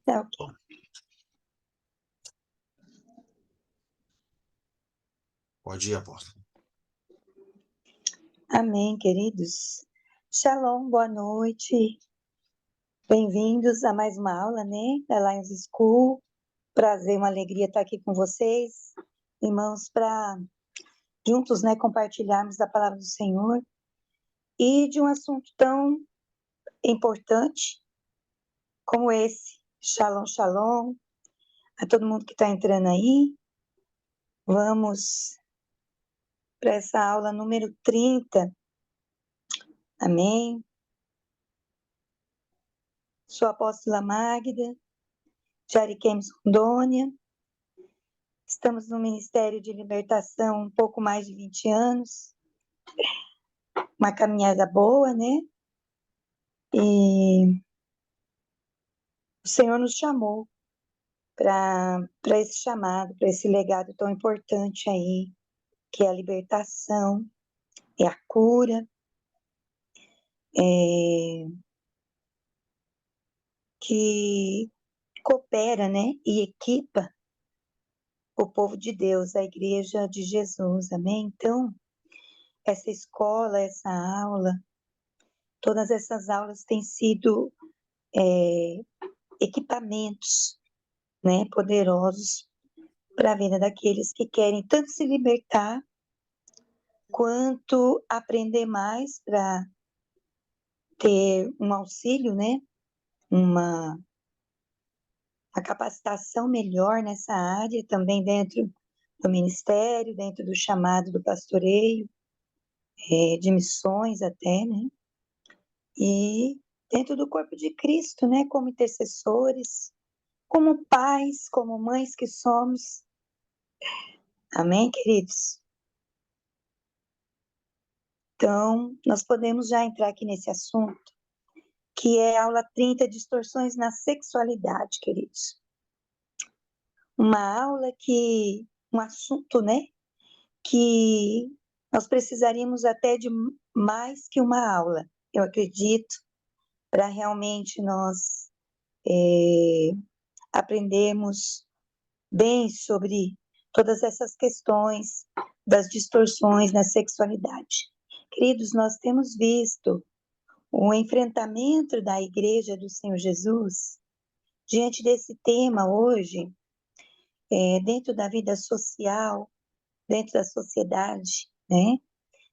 Tá ok. Pode ir, apóstolo. Amém, queridos. Shalom, boa noite. Bem-vindos a mais uma aula, né, da Lions School. Prazer, uma alegria estar aqui com vocês, irmãos, para juntos, né, compartilharmos a palavra do Senhor e de um assunto tão importante como esse. Shalom, shalom. A todo mundo que está entrando aí. Vamos para essa aula número 30. Amém. Sou a apóstola Magda, de Ariquemes, Rondônia. Estamos no Ministério de Libertação há um pouco mais de 20 anos. Uma caminhada boa, né? E o Senhor nos chamou para esse chamado, para esse legado tão importante aí, que é a libertação, é a cura, que coopera, né? E equipa o povo de Deus, a Igreja de Jesus, amém? Então, essa escola, essa aula, todas essas aulas têm sido equipamentos, né, poderosos para a vida daqueles que querem tanto se libertar quanto aprender mais para ter um auxílio, né, uma capacitação melhor nessa área, também dentro do ministério, dentro do chamado do pastoreio, de missões até, né, e dentro do corpo de Cristo, né, como intercessores, como pais, como mães que somos. Amém, queridos? Então, nós podemos já entrar aqui nesse assunto, que é a aula 30, distorções na sexualidade, queridos. Uma aula que, um assunto, né, que nós precisaríamos até de mais que uma aula, eu acredito, para realmente nós aprendermos bem sobre todas essas questões das distorções na sexualidade. Queridos, nós temos visto o enfrentamento da Igreja do Senhor Jesus diante desse tema hoje, dentro da vida social, dentro da sociedade, né?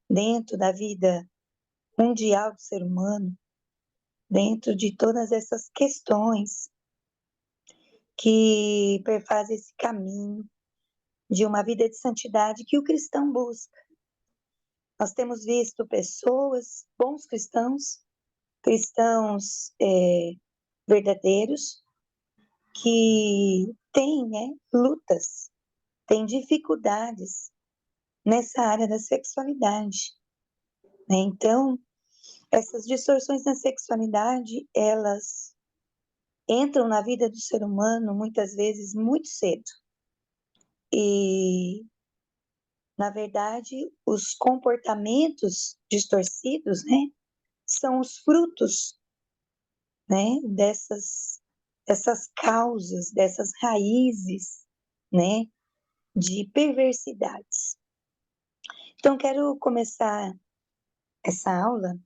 Dentro da vida mundial do ser humano, dentro de todas essas questões que perfazem esse caminho de uma vida de santidade que o cristão busca. Nós temos visto pessoas, bons cristãos, cristãos verdadeiros, que têm, né, lutas, têm dificuldades nessa área da sexualidade, né? Então, essas distorções na sexualidade, elas entram na vida do ser humano muitas vezes muito cedo. E, na verdade, os comportamentos distorcidos, né, são os frutos, né, dessas causas, dessas raízes, né, de perversidades. Então, quero começar essa aula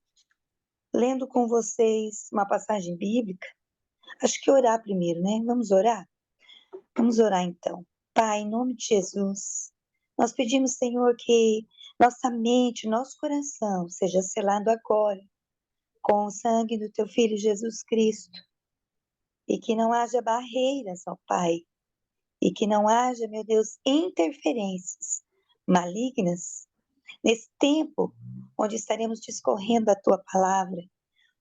lendo com vocês uma passagem bíblica. Acho que orar primeiro, né? Vamos orar? Vamos orar então. Pai, em nome de Jesus, nós pedimos, Senhor, que nossa mente, nosso coração seja selado agora com o sangue do Teu Filho Jesus Cristo e que não haja barreiras, ó Pai, e que não haja, meu Deus, interferências malignas nesse tempo onde estaremos discorrendo a Tua palavra,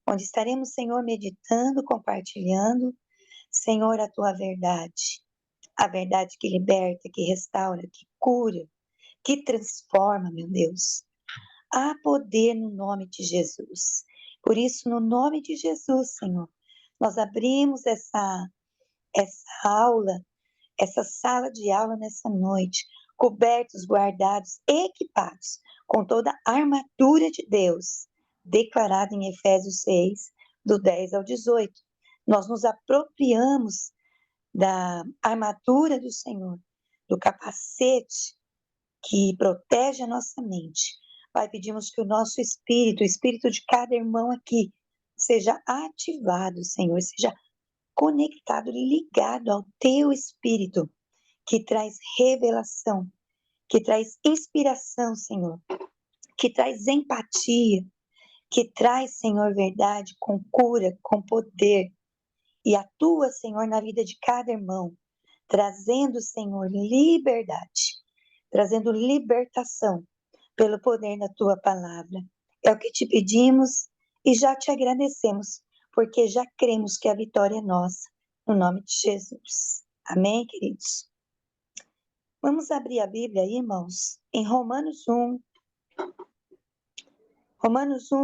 onde estaremos, Senhor, meditando, compartilhando, Senhor, a Tua verdade. A verdade que liberta, que restaura, que cura, que transforma, meu Deus. Há poder no nome de Jesus. Por isso, no nome de Jesus, Senhor, nós abrimos essa aula, essa sala de aula nessa noite, cobertos, guardados, equipados com toda a armadura de Deus, declarada em Efésios 6, do 10 ao 18. nós nos apropriamos da armadura do Senhor, do capacete que protege a nossa mente. Pai, pedimos que o nosso espírito, o espírito de cada irmão aqui, seja ativado, Senhor, seja conectado, ligado ao teu espírito, que traz revelação, que traz inspiração, Senhor, que traz empatia, que traz, Senhor, verdade, com cura, com poder, e atua, Senhor, na vida de cada irmão, trazendo, Senhor, liberdade, trazendo libertação pelo poder da tua palavra. É o que te pedimos e já te agradecemos, porque já cremos que a vitória é nossa, no nome de Jesus. Amém, queridos? Vamos abrir a Bíblia aí, irmãos, em Romanos 1,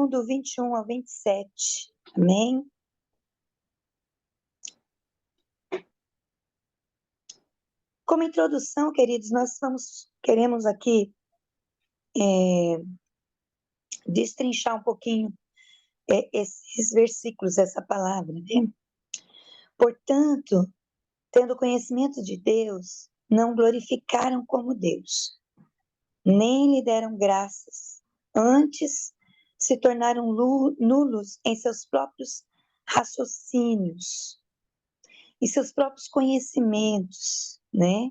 do 21 ao 27. Amém? Como introdução, queridos, queremos aqui destrinchar um pouquinho esses versículos, essa palavra, né? Portanto, tendo conhecimento de Deus, não glorificaram como Deus, nem lhe deram graças. Antes, se tornaram nulos em seus próprios raciocínios, em seus próprios conhecimentos, né?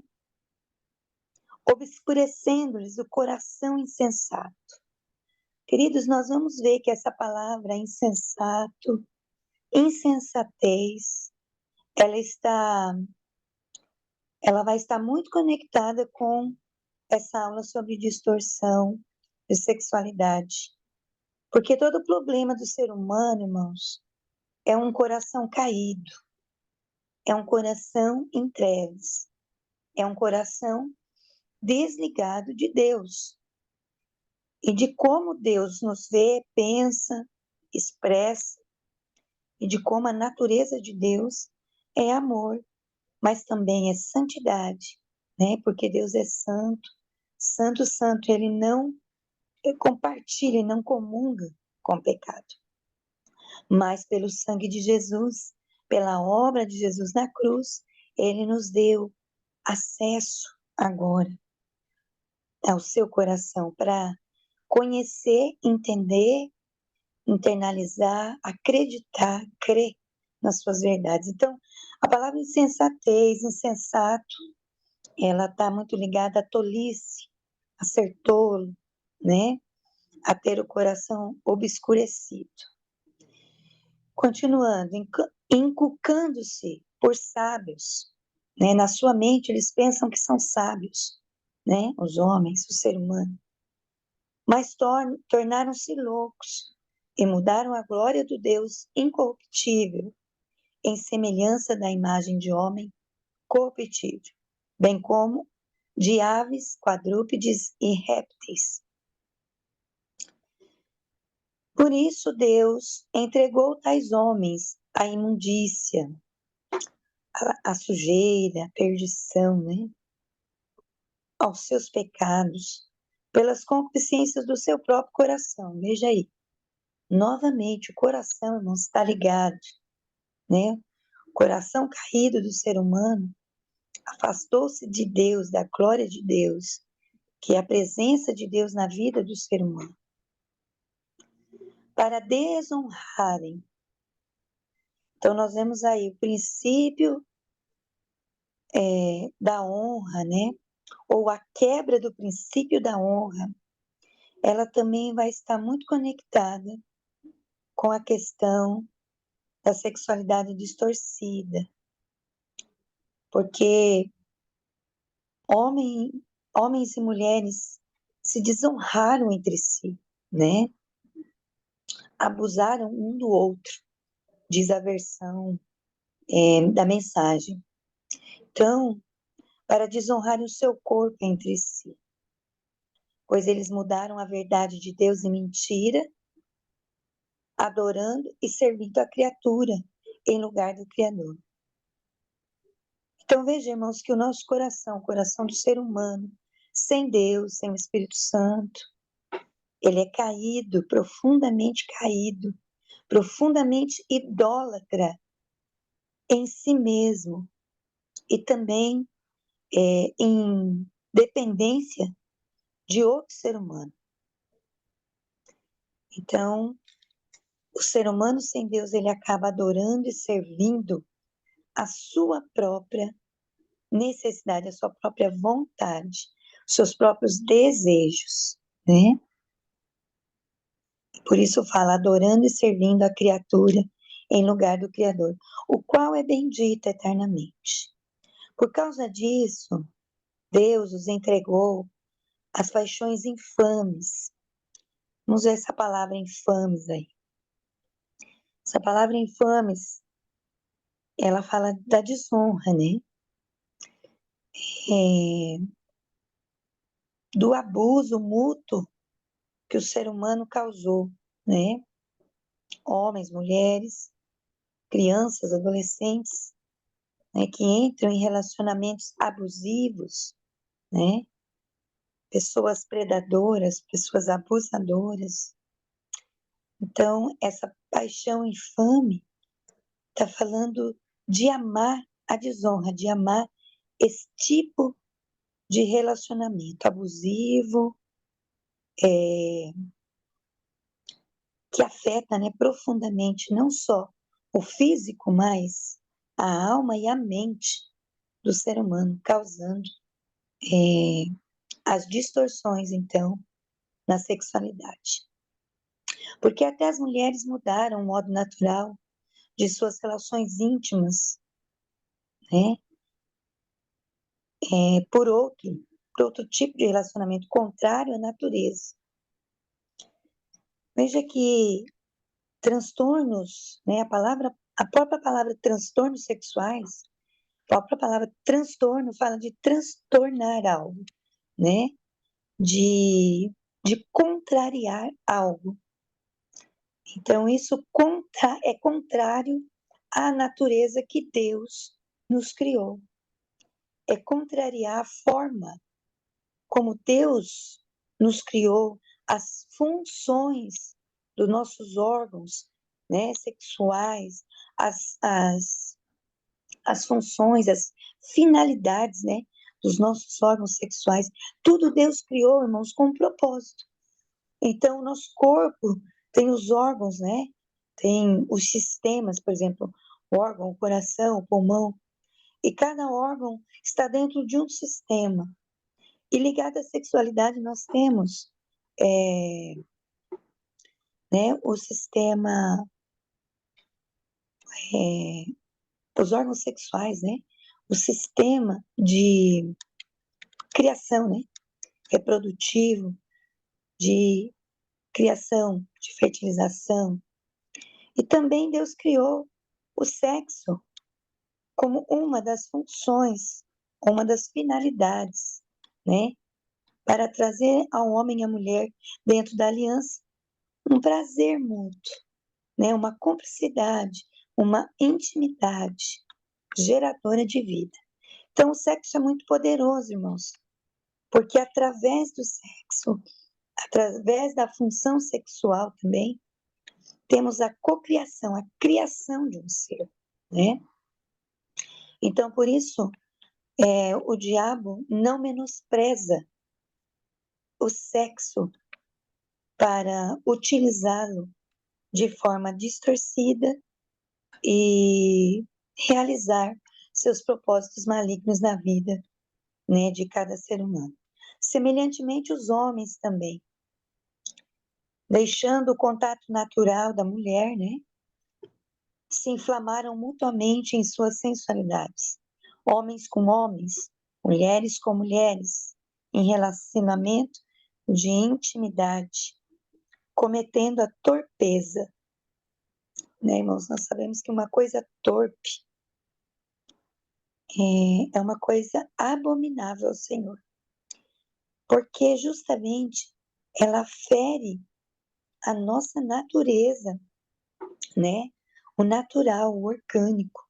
Obscurecendo-lhes o coração insensato. Queridos, nós vamos ver que essa palavra insensato, insensatez, ela vai estar muito conectada com essa aula sobre distorção de sexualidade. Porque todo problema do ser humano, irmãos, é um coração caído, é um coração em trevas, é um coração desligado de Deus e de como Deus nos vê, pensa, expressa, e de como a natureza de Deus é amor, mas também é santidade, né? Porque Deus é santo, santo, santo, ele não compartilha, não comunga com o pecado. Mas pelo sangue de Jesus, pela obra de Jesus na cruz, ele nos deu acesso agora ao seu coração para conhecer, entender, internalizar, acreditar, crer nas suas verdades. Então, a palavra insensatez, insensato, ela está muito ligada à tolice, a ser tolo, né? A ter o coração obscurecido. Continuando, inculcando-se por sábios, né? Na sua mente eles pensam que são sábios, né? Os homens, o ser humano. Mas tornaram-se loucos e mudaram a glória do Deus incorruptível em semelhança da imagem de homem corruptível, bem como de aves, quadrúpedes e répteis. Por isso Deus entregou tais homens à imundícia, à sujeira, à perdição, né? Aos seus pecados, pelas concupiscências do seu próprio coração. Veja aí, novamente o coração não está ligado, né? O coração caído do ser humano afastou-se de Deus, da glória de Deus, que é a presença de Deus na vida do ser humano, para desonrarem. Então, nós vemos aí o princípio da honra, né? Ou a quebra do princípio da honra, ela também vai estar muito conectada com a questão da sexualidade distorcida. Porque homens e mulheres se desonraram entre si, né? Abusaram um do outro, diz a versão da mensagem. Então, para desonrarem o seu corpo entre si, pois eles mudaram a verdade de Deus em mentira, adorando e servindo a criatura em lugar do Criador. Então veja, irmãos, que o nosso coração, o coração do ser humano, sem Deus, sem o Espírito Santo, ele é caído, profundamente idólatra, em si mesmo e também em dependência de outro ser humano. Então, o ser humano sem Deus, ele acaba adorando e servindo a sua própria necessidade, a sua própria vontade, os seus próprios desejos, né? Por isso fala, adorando e servindo a criatura em lugar do Criador, o qual é bendito eternamente. Por causa disso, Deus os entregou às paixões infames. Vamos ver essa palavra infames aí. Essa palavra infames, ela fala da desonra, né? Do abuso mútuo que o ser humano causou, né? Homens, mulheres, crianças, adolescentes, né? Que entram em relacionamentos abusivos, né? Pessoas predadoras, pessoas abusadoras. Então, essa paixão infame está falando de amar a desonra, de amar esse tipo de relacionamento abusivo, que afeta, né, profundamente não só o físico, mas a alma e a mente do ser humano, causando as distorções, então, na sexualidade. Porque até as mulheres mudaram o modo natural de suas relações íntimas, né, por outro tipo de relacionamento contrário à natureza. Veja que transtornos, né, a própria palavra transtornos sexuais, a própria palavra transtorno fala de transtornar algo, né? De contrariar algo. Então, isso é contrário à natureza que Deus nos criou. É contrariar a forma como Deus nos criou, as funções dos nossos órgãos, né, sexuais, as funções, as finalidades, né, dos nossos órgãos sexuais. Tudo Deus criou, irmãos, com um propósito. Então, o nosso corpo tem os órgãos, né? Tem os sistemas, por exemplo, o órgão, o coração, o pulmão, e cada órgão está dentro de um sistema. E ligado à sexualidade, nós temos né, o sistema, os órgãos sexuais, né? O sistema de criação, né? Reprodutivo, de criação, de fertilização. E também Deus criou o sexo como uma das funções, uma das finalidades, né? Para trazer ao homem e à mulher, dentro da aliança, um prazer mútuo, né? Uma cumplicidade, uma intimidade geradora de vida. Então, o sexo é muito poderoso, irmãos, porque através do sexo, através da função sexual também, temos a cocriação, a criação de um ser, né? Então, por isso, o diabo não menospreza o sexo para utilizá-lo de forma distorcida e realizar seus propósitos malignos na vida, né, de cada ser humano. Semelhantemente, os homens também, deixando o contato natural da mulher, né, se inflamaram mutuamente em suas sensualidades. Homens com homens, mulheres com mulheres, em relacionamento de intimidade, cometendo a torpeza. Né, irmãos? Nós sabemos que uma coisa torpe é uma coisa abominável ao Senhor, porque justamente ela fere a nossa natureza, né? O natural, o orgânico.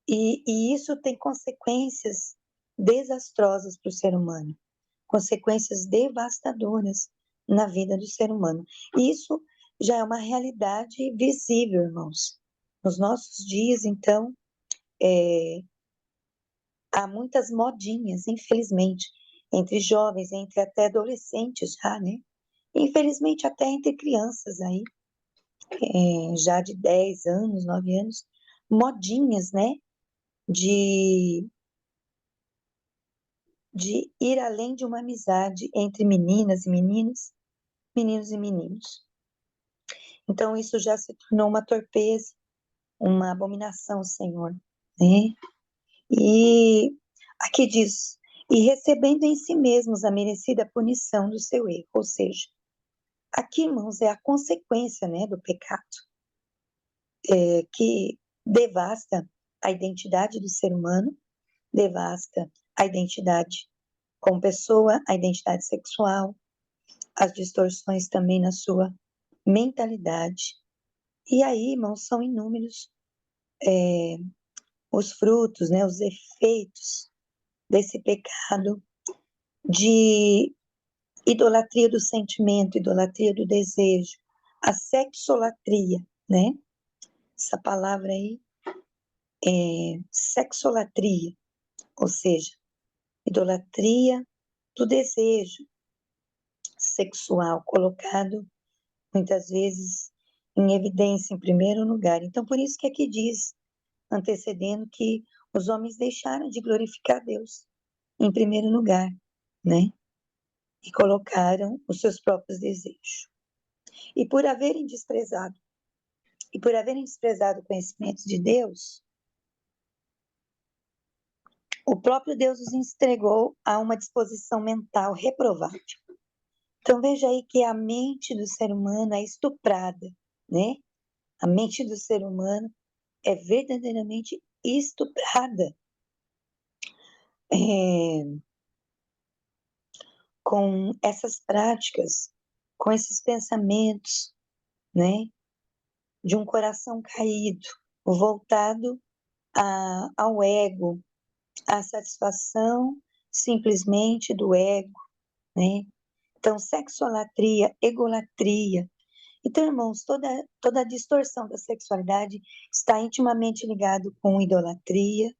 E isso tem consequências desastrosas para o ser humano, consequências devastadoras na vida do ser humano. Isso já é uma realidade visível, irmãos. Nos nossos dias, então, há muitas modinhas, infelizmente, entre jovens, entre até adolescentes já, né? Infelizmente até entre crianças aí, já de 10 anos, 9 anos, modinhas, né? De ir além de uma amizade entre meninas e meninos, meninos e meninos. Então isso já se tornou uma torpeza, uma abominação, Senhor, né? E aqui diz, e recebendo em si mesmos a merecida punição do seu erro, ou seja, aqui, irmãos, é a consequência, né, do pecado, que devasta a identidade do ser humano, devasta a identidade como pessoa, a identidade sexual, as distorções também na sua mentalidade. E aí, irmãos, são inúmeros os frutos, né, os efeitos desse pecado de idolatria do sentimento, idolatria do desejo, a sexolatria, né? Essa palavra aí é sexolatria, ou seja, idolatria do desejo sexual, colocado muitas vezes em evidência em primeiro lugar. Então, por isso que aqui diz, antecedendo, que os homens deixaram de glorificar Deus em primeiro lugar, né? E colocaram os seus próprios desejos. E por haverem desprezado o conhecimento de Deus, o próprio Deus os entregou a uma disposição mental reprovável. Então veja aí que a mente do ser humano é estuprada, né? A mente do ser humano é verdadeiramente estuprada com essas práticas, com esses pensamentos, né? De um coração caído, voltado ao ego, à satisfação simplesmente do ego, né? Então, sexolatria, egolatria. Então, irmãos, toda a distorção da sexualidade está intimamente ligado com idolatria,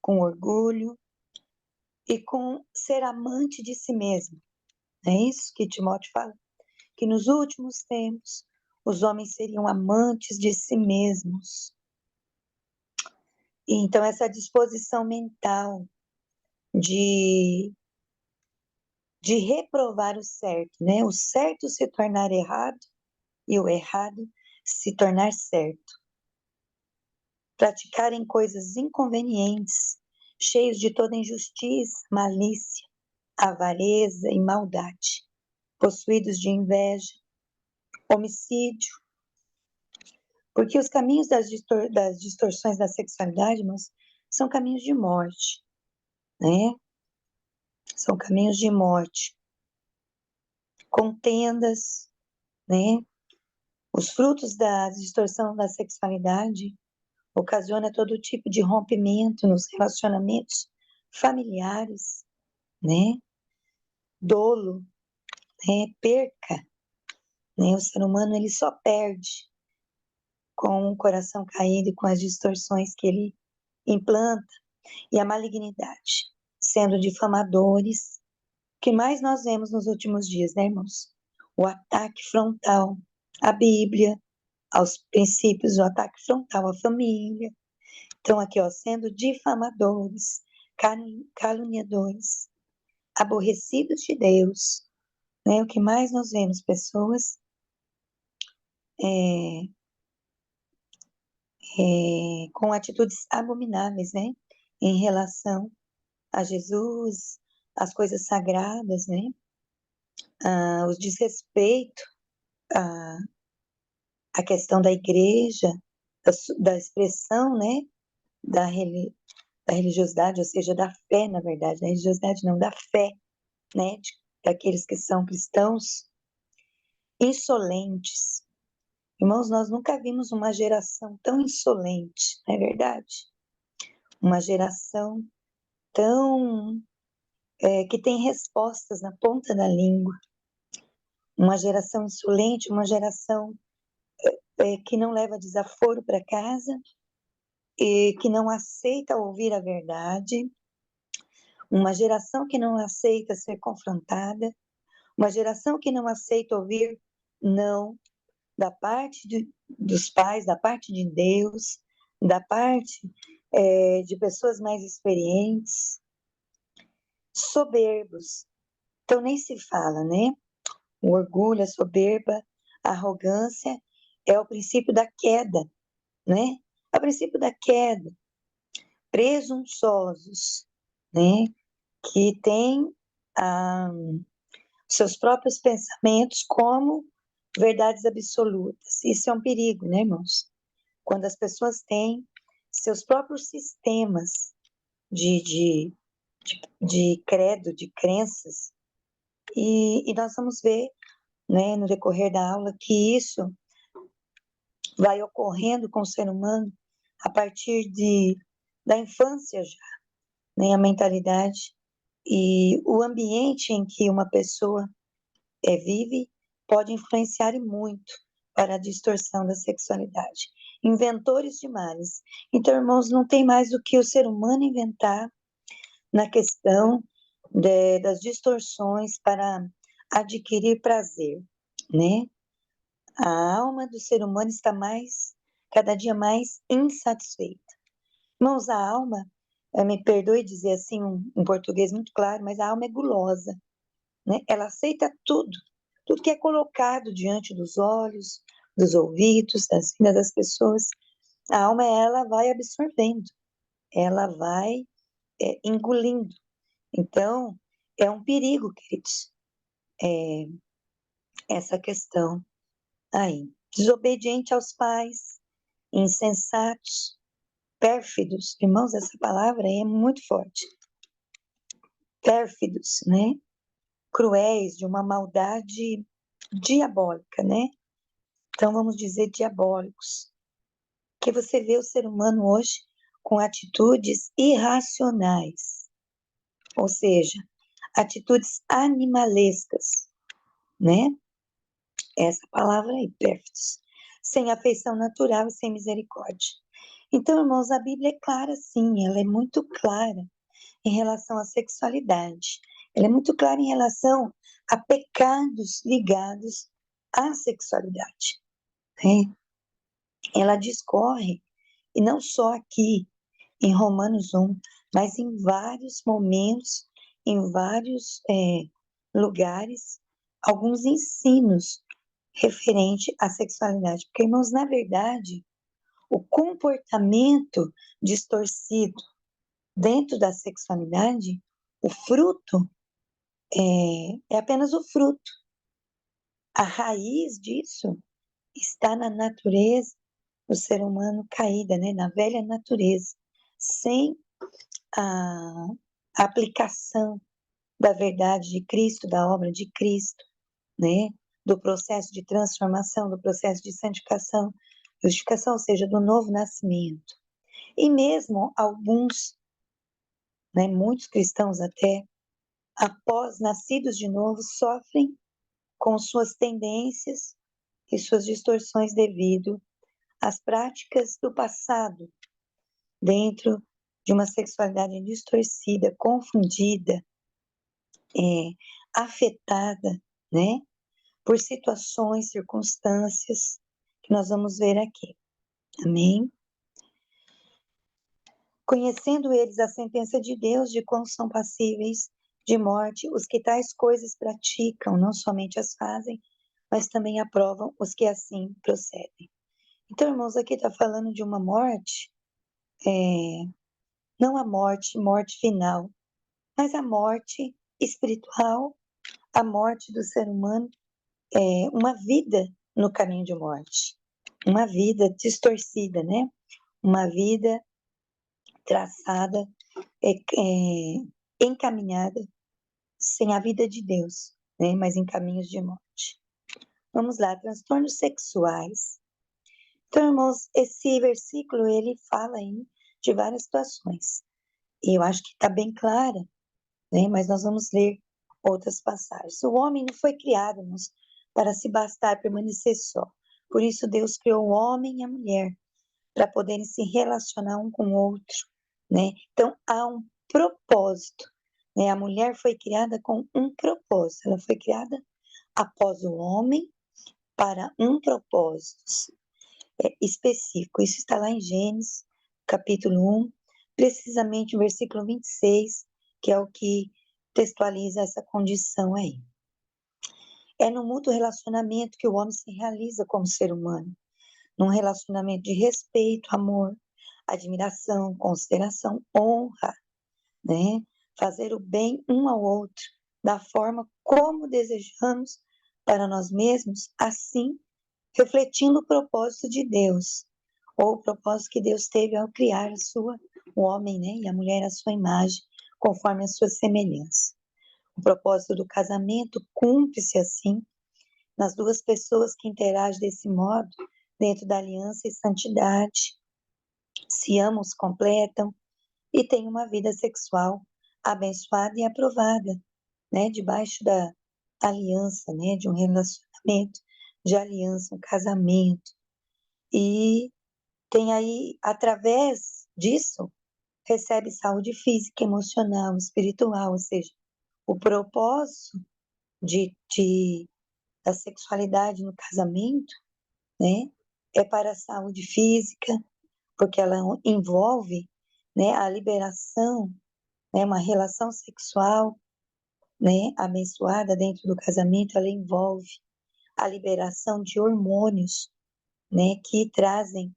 com orgulho e com ser amante de si mesmo. É isso que Timóteo fala, que nos últimos tempos os homens seriam amantes de si mesmos. E então, essa disposição mental de reprovar o certo, né? O certo se tornar errado e o errado se tornar certo. Praticarem coisas inconvenientes, cheios de toda injustiça, malícia, avareza e maldade, possuídos de inveja, homicídio, porque os caminhos das distorções da sexualidade, irmãos, são caminhos de morte, né? São caminhos de morte, contendas, né? Os frutos da distorção da sexualidade ocasiona todo tipo de rompimento nos relacionamentos familiares, né? Dolo, né? Perca, né? O ser humano ele só perde com o coração caído e com as distorções que ele implanta e a malignidade, sendo difamadores. O que mais nós vemos nos últimos dias, né, irmãos? O ataque frontal à Bíblia, aos princípios, o ataque frontal à família. Então, aqui, ó, sendo difamadores, caluniadores, aborrecidos de Deus, né? O que mais nós vemos? Pessoas com atitudes abomináveis, né? Em relação a Jesus, as coisas sagradas, né? O desrespeito à questão da igreja, da expressão, né? Da religiosidade, ou seja, da fé, na verdade, da religiosidade não, da fé, né? Daqueles que são cristãos, insolentes. Irmãos, nós nunca vimos uma geração tão insolente, não é verdade? Uma geração tão que tem respostas na ponta da língua, uma geração insolente, uma geração que não leva desaforo para casa, e que não aceita ouvir a verdade, uma geração que não aceita ser confrontada, uma geração que não aceita ouvir não da parte dos pais, da parte de Deus, da parte de pessoas mais experientes, soberbos. Então nem se fala, né? O orgulho, a soberba, a arrogância é o princípio da queda, né? É o princípio da queda. Presunçosos, né? Que têm seus próprios pensamentos como verdades absolutas. Isso é um perigo, né, irmãos? Quando as pessoas têm seus próprios sistemas de, de, de credo, de crenças, e nós vamos ver, né, no decorrer da aula, que isso vai ocorrendo com o ser humano a partir da infância já, né, a mentalidade e o ambiente em que uma pessoa vive pode influenciar e muito para a distorção da sexualidade. Inventores de males. Então, irmãos, não tem mais do que o ser humano inventar na questão das distorções para adquirir prazer, né? A alma do ser humano está cada dia mais insatisfeita. Irmãos, a alma, me perdoe dizer assim um português muito claro, mas a alma é gulosa, né? Ela aceita tudo que é colocado diante dos olhos, dos ouvidos, das vidas das pessoas. A alma, ela vai absorvendo, ela vai engolindo. Então, é um perigo, queridos, essa questão aí. Desobediente aos pais, insensatos, pérfidos. Irmãos, essa palavra aí é muito forte. Pérfidos, né? Cruéis, de uma maldade diabólica, né? Então, vamos dizer diabólicos. Que você vê o ser humano hoje com atitudes irracionais, ou seja, atitudes animalescas, né? Essa palavra aí, pérfidos, sem afeição natural e sem misericórdia. Então, irmãos, a Bíblia é clara, sim, ela é muito clara em relação à sexualidade. Ela é muito clara em relação a pecados ligados à sexualidade. Né? Ela discorre, e não só aqui em Romanos 1, mas em vários momentos, em vários lugares, alguns ensinos referente à sexualidade. Porque, irmãos, na verdade, o comportamento distorcido dentro da sexualidade, o fruto é apenas o fruto. A raiz disso está na natureza do ser humano caída, né? Na velha natureza, sem a aplicação da verdade de Cristo, da obra de Cristo, né? Do processo de transformação, do processo de santificação, justificação, ou seja, do novo nascimento. E mesmo alguns, né, muitos cristãos até, após nascidos de novo, sofrem com suas tendências e suas distorções devido às práticas do passado, dentro de uma sexualidade distorcida, confundida, afetada, né, por situações, circunstâncias que nós vamos ver aqui. Amém? Conhecendo eles a sentença de Deus de quão são passíveis de morte os que tais coisas praticam, não somente as fazem, mas também aprovam os que assim procedem. Então, irmãos, aqui está falando de uma morte, não a morte final, mas a morte espiritual, a morte do ser humano, uma vida no caminho de morte, uma vida distorcida, né? Uma vida traçada, encaminhada, sem a vida de Deus, né? Mas em caminhos de morte. Vamos lá, transtornos sexuais. Então, irmãos, esse versículo, ele fala aí de várias situações. E eu acho que está bem clara, né? Mas nós vamos ler outras passagens. O homem não foi criado, irmãos, para se bastar permanecer só. Por isso Deus criou o homem e a mulher, para poderem se relacionar um com o outro, né? Então, há um propósito, né? A mulher foi criada com um propósito, ela foi criada após o homem para um propósito específico. Isso está lá em Gênesis, capítulo 1, precisamente o versículo 26, que é o que textualiza essa condição aí. É no mútuo relacionamento que o homem se realiza como ser humano, num relacionamento de respeito, amor, admiração, consideração, honra, né? Fazer o bem um ao outro, da forma como desejamos para nós mesmos, assim refletindo o propósito de Deus, ou o propósito que Deus teve ao criar o homem, né, e a mulher à sua imagem, conforme a sua semelhança. O propósito do casamento cumpre-se assim nas duas pessoas que interagem desse modo, dentro da aliança e santidade, se amam, se completam e têm uma vida sexual abençoada e aprovada, né, debaixo da aliança, né, de um relacionamento de aliança, um casamento. E tem aí, através disso, recebe saúde física, emocional, espiritual, ou seja, o propósito da sexualidade no casamento, né, é para a saúde física, porque ela envolve, né, a liberação, né, uma relação sexual, né, abençoada dentro do casamento, ela envolve a liberação de hormônios, né, que trazem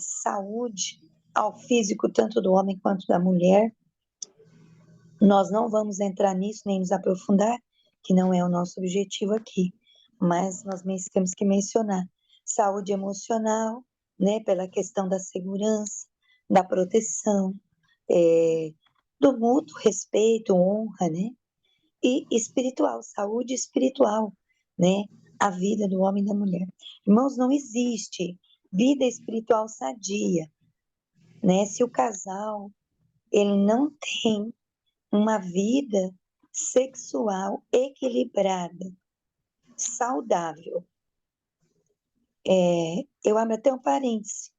saúde ao físico, tanto do homem quanto da mulher. Nós não vamos entrar nisso, nem nos aprofundar, que não é o nosso objetivo aqui, mas nós temos que mencionar saúde emocional, né, pela questão da segurança, da proteção, do mútuo respeito, honra, né, e espiritual, saúde espiritual, né, a vida do homem e da mulher. Irmãos, não existe vida espiritual sadia, né, se o casal ele não tem uma vida sexual equilibrada, saudável. Eu abro até um parêntese,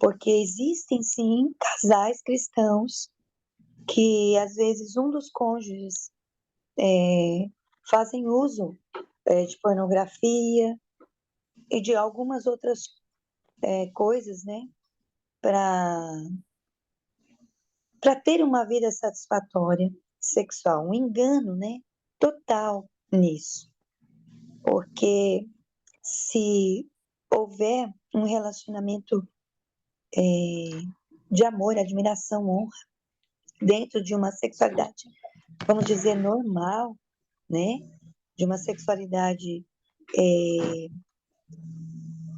porque existem sim casais cristãos que às vezes um dos cônjuges fazem uso de pornografia e de algumas outras coisas, né, para ter uma vida satisfatória sexual, um engano, né, total nisso, porque se houver um relacionamento de amor, admiração, honra, dentro de uma sexualidade, vamos dizer, normal, né? De uma sexualidade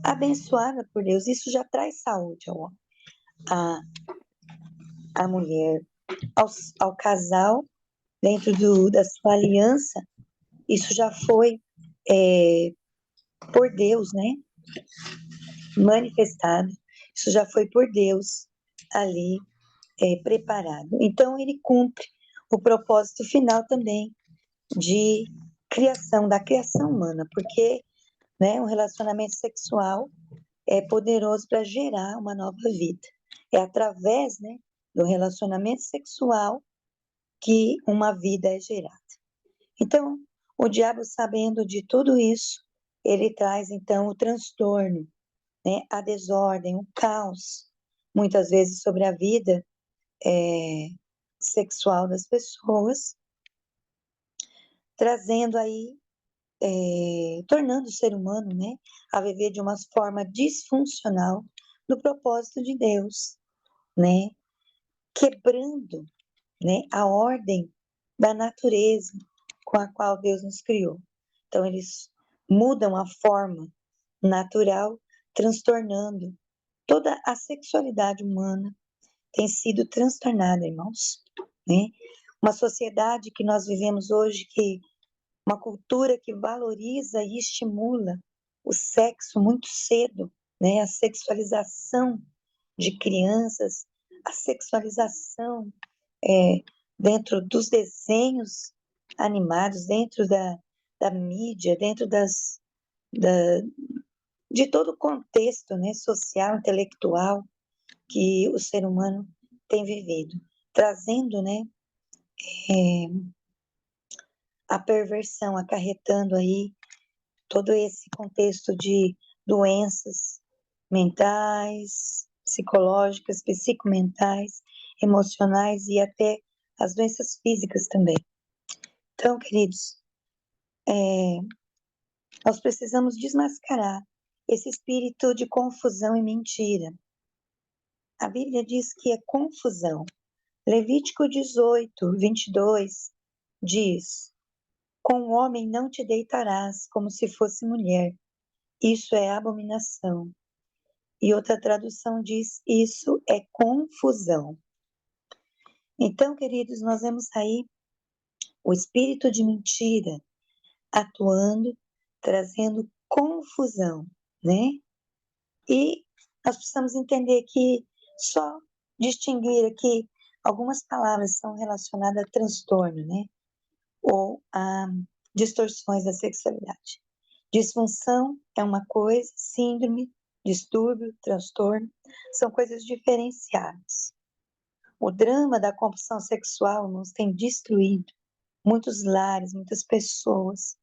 abençoada por Deus, isso já traz saúde ao homem, à mulher, ao casal, dentro da sua aliança, isso já foi por Deus, né? Manifestado, isso já foi por Deus ali preparado. Então, ele cumpre o propósito final também de criação, da criação humana, porque né, um relacionamento sexual é poderoso para gerar uma nova vida. É através né, do relacionamento sexual que uma vida é gerada. Então, o diabo, sabendo de tudo isso, ele traz então o transtorno, né, a desordem, o caos, muitas vezes sobre a vida sexual das pessoas, trazendo aí, tornando o ser humano, né, a viver de uma forma disfuncional do propósito de Deus, né, quebrando, né, a ordem da natureza com a qual Deus nos criou. Então, eles mudam a forma natural, transtornando toda a sexualidade humana, tem sido transtornada, irmãos, né? Uma sociedade que nós vivemos hoje, uma cultura que valoriza e estimula o sexo muito cedo, né? A sexualização de crianças, a sexualização dentro dos desenhos animados, dentro da mídia, dentro da, de todo o contexto, né, social, intelectual que o ser humano tem vivido, trazendo, né, a perversão, acarretando aí todo esse contexto de doenças mentais, psicológicas, psicomentais, emocionais e até as doenças físicas também. Então, queridos, nós precisamos desmascarar esse espírito de confusão e mentira. A Bíblia diz que é confusão. Levítico 18, 22 diz: com o homem não te deitarás como se fosse mulher. Isso é abominação. E outra tradução diz: isso é confusão. Então, queridos, nós vemos aí o espírito de mentira atuando, trazendo confusão, né? E nós precisamos entender que só distinguir aqui algumas palavras são relacionadas a transtorno, né? Ou a distorções da sexualidade. Disfunção é uma coisa, síndrome, distúrbio, transtorno, são coisas diferenciadas. O drama da compulsão sexual nos tem destruído muitos lares, muitas pessoas,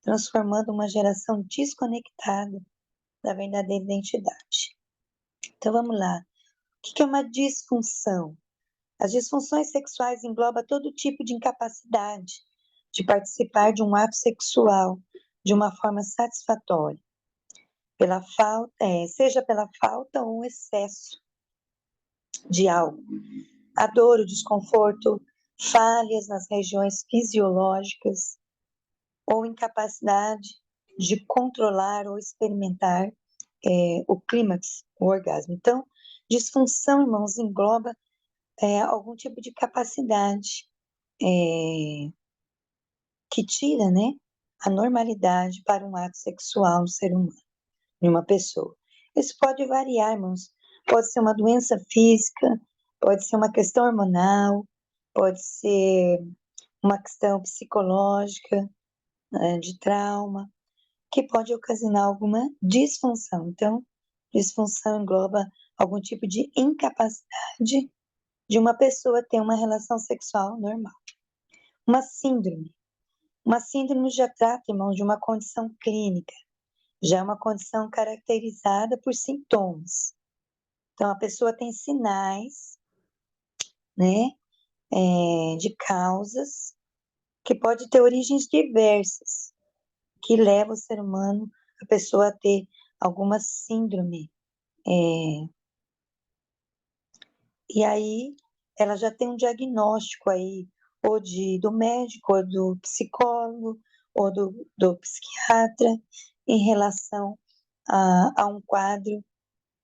transformando uma geração desconectada da verdadeira identidade. Então vamos lá. O que é uma disfunção? As disfunções sexuais englobam todo tipo de incapacidade de participar de um ato sexual de uma forma satisfatória, seja pela falta ou excesso de algo. A dor, o desconforto, falhas nas regiões fisiológicas ou incapacidade de controlar ou experimentar o clímax, o orgasmo. Então, disfunção, irmãos, engloba algum tipo de capacidade que tira, né, a normalidade para um ato sexual no ser humano, em uma pessoa. Isso pode variar, irmãos. Pode ser uma doença física, pode ser uma questão hormonal, pode ser uma questão psicológica, né, de trauma, que pode ocasionar alguma disfunção. Então, disfunção engloba algum tipo de incapacidade de uma pessoa ter uma relação sexual normal. Uma síndrome. Uma síndrome já trata, irmãos, de uma condição clínica, já é uma condição caracterizada por sintomas. Então, a pessoa tem sinais, né, de causas que pode ter origens diversas, que levam o ser humano, a pessoa a ter alguma síndrome. E aí, ela já tem um diagnóstico aí, ou do médico, ou do psicólogo, ou do psiquiatra, em relação a um quadro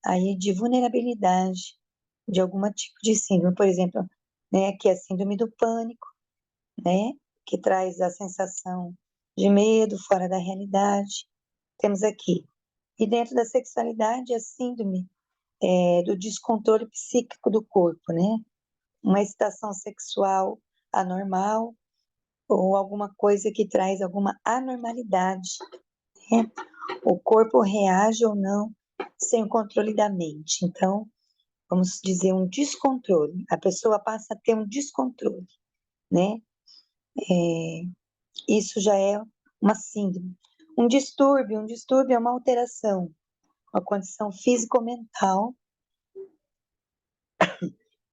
aí de vulnerabilidade de algum tipo de síndrome, por exemplo, né, que é a síndrome do pânico, né, que traz a sensação de medo fora da realidade. Temos aqui. E dentro da sexualidade, a síndrome do descontrole psíquico do corpo, né? Uma excitação sexual anormal ou alguma coisa que traz alguma anormalidade, né? O corpo reage ou não sem o controle da mente. Então, vamos dizer, um descontrole. A pessoa passa a ter um descontrole, né? Isso já é uma síndrome. Um distúrbio é uma alteração, uma condição físico-mental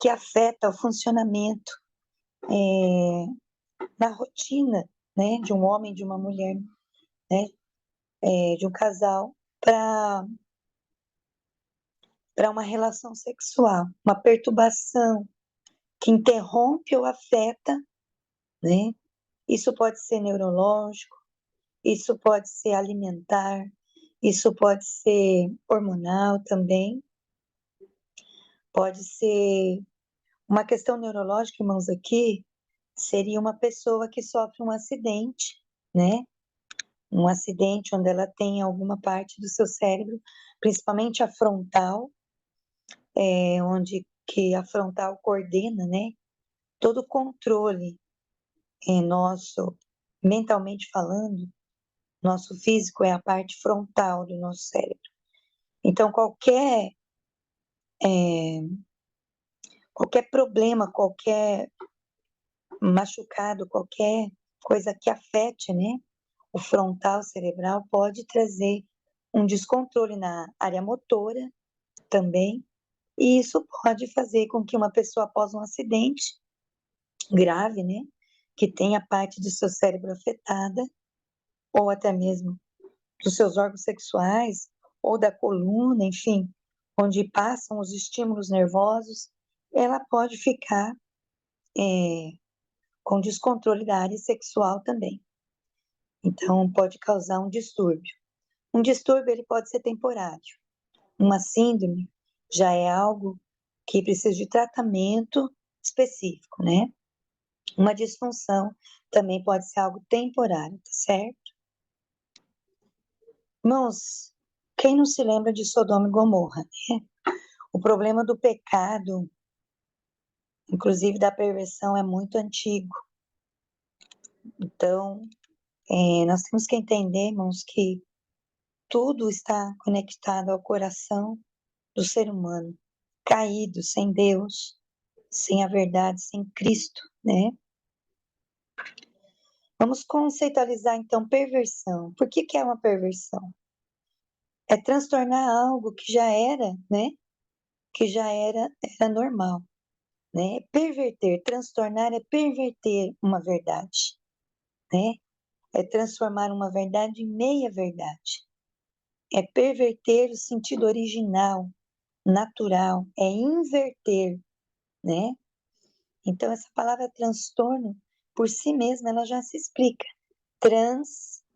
que afeta o funcionamento na rotina, né, de um homem, de uma mulher, né, de um casal, para uma relação sexual, uma perturbação que interrompe ou afeta, né? Isso pode ser neurológico, isso pode ser alimentar, isso pode ser hormonal também, pode ser uma questão neurológica, irmãos, aqui seria uma pessoa que sofre um acidente, né? Um acidente onde ela tem alguma parte do seu cérebro, principalmente a frontal, onde que a frontal coordena, né? Todo o controle nosso, mentalmente falando, Nosso físico é a parte frontal do nosso cérebro. Então, qualquer problema, qualquer machucado, qualquer coisa que afete, né, o frontal cerebral pode trazer um descontrole na área motora também, e isso pode fazer com que uma pessoa após um acidente grave, né, que tenha parte do seu cérebro afetada, ou até mesmo dos seus órgãos sexuais, ou da coluna, enfim, onde passam os estímulos nervosos, ela pode ficar com descontrole da área sexual também. Então, pode causar um distúrbio. Um distúrbio ele pode ser temporário. Uma síndrome já é algo que precisa de tratamento específico, né? Uma disfunção também pode ser algo temporário, tá certo? Irmãos, quem não se lembra de Sodoma e Gomorra, né? O problema do pecado, inclusive da perversão, é muito antigo. Então, nós temos que entender, irmãos, que tudo está conectado ao coração do ser humano, caído, sem Deus, sem a verdade, sem Cristo, né? Vamos conceitualizar, então, perversão. Por que é uma perversão? É transtornar algo que já era, né? Que já era normal, né? Perverter, transtornar é perverter uma verdade, né? É transformar uma verdade em meia verdade. É perverter o sentido original, natural, é inverter, né? Então, essa palavra transtorno, por si mesma, ela já se explica. Transtorno,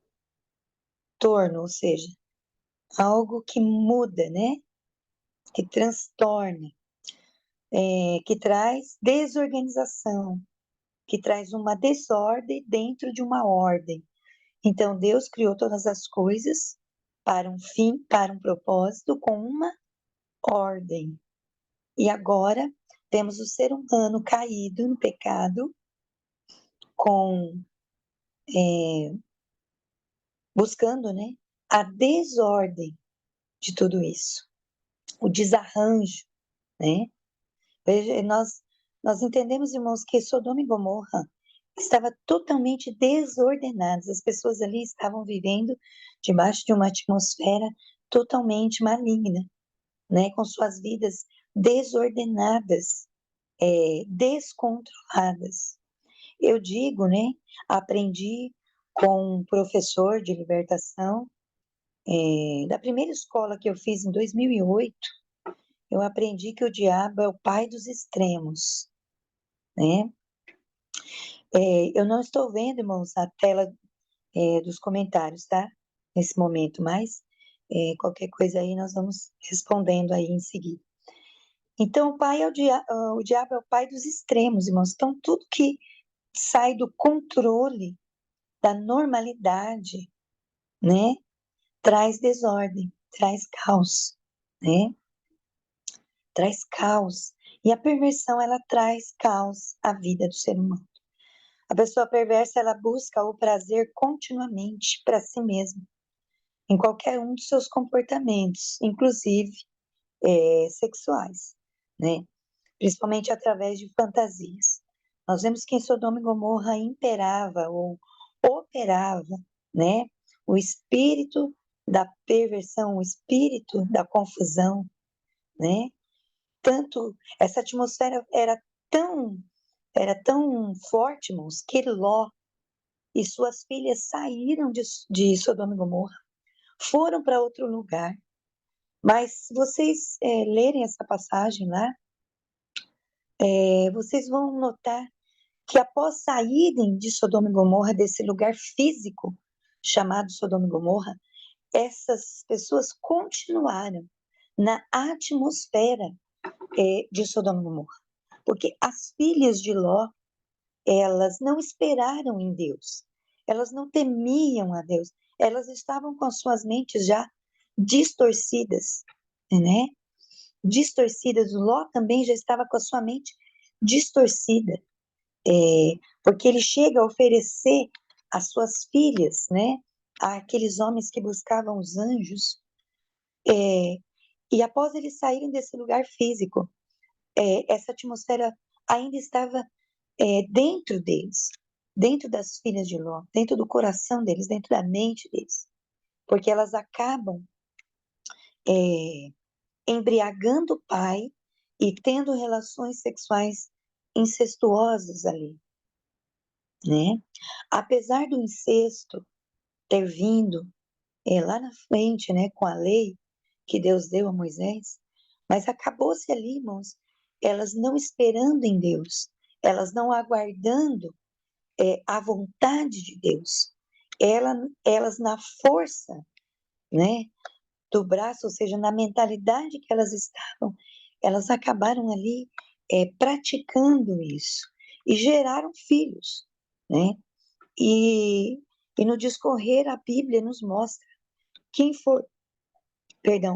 ou seja, algo que muda, né? Que transtorna, que traz desorganização, que traz uma desordem dentro de uma ordem. Então, Deus criou todas as coisas para um fim, para um propósito, com uma ordem. E agora temos o ser humano caído no pecado, buscando, né, a desordem de tudo isso, o desarranjo, né? Veja, nós entendemos, irmãos, que Sodoma e Gomorra estava totalmente desordenadas. As pessoas ali estavam vivendo debaixo de uma atmosfera totalmente maligna, né? Com suas vidas desordenadas, descontroladas. Eu digo, né? Aprendi com um professor de libertação, da primeira escola que eu fiz em 2008, eu aprendi que o diabo é o pai dos extremos, né? Eu não estou vendo, irmãos, a tela dos comentários, tá? Nesse momento, mas qualquer coisa aí nós vamos respondendo aí em seguida. Então, o diabo é o pai dos extremos, irmãos. Então, tudo que sai do controle da normalidade, né? Traz desordem, traz caos, né? Traz caos. E a perversão, ela traz caos à vida do ser humano. A pessoa perversa, ela busca o prazer continuamente para si mesma, em qualquer um dos seus comportamentos, inclusive sexuais, né? Principalmente através de fantasias. Nós vemos que em Sodoma e Gomorra imperava ou operava, né? O espírito da perversão, o espírito da confusão, né? Tanto essa atmosfera era tão forte, irmãos, que Ló e suas filhas saíram de Sodoma e Gomorra, foram para outro lugar. Mas se vocês lerem essa passagem lá, vocês vão notar que após saírem de Sodoma e Gomorra, desse lugar físico chamado Sodoma e Gomorra, essas pessoas continuaram na atmosfera de Sodoma e Gomorra. Porque as filhas de Ló, elas não esperaram em Deus, elas não temiam a Deus, elas estavam com suas mentes já distorcidas, né? Distorcidas. O Ló também já estava com a sua mente distorcida, porque ele chega a oferecer as suas filhas, né? àqueles homens que buscavam os anjos, e após eles saírem desse lugar físico, essa atmosfera ainda estava dentro deles, dentro das filhas de Ló, dentro do coração deles, dentro da mente deles, porque elas acabam embriagando o pai e tendo relações sexuais incestuosas ali, né? Apesar do incesto ter vindo lá na frente, né, com a lei que Deus deu a Moisés, mas acabou-se ali, irmãos, elas não esperando em Deus, elas não aguardando a vontade de Deus, elas na força, né, do braço, ou seja, na mentalidade que elas estavam, elas acabaram ali praticando isso e geraram filhos, né? E no discorrer a Bíblia nos mostra quem for,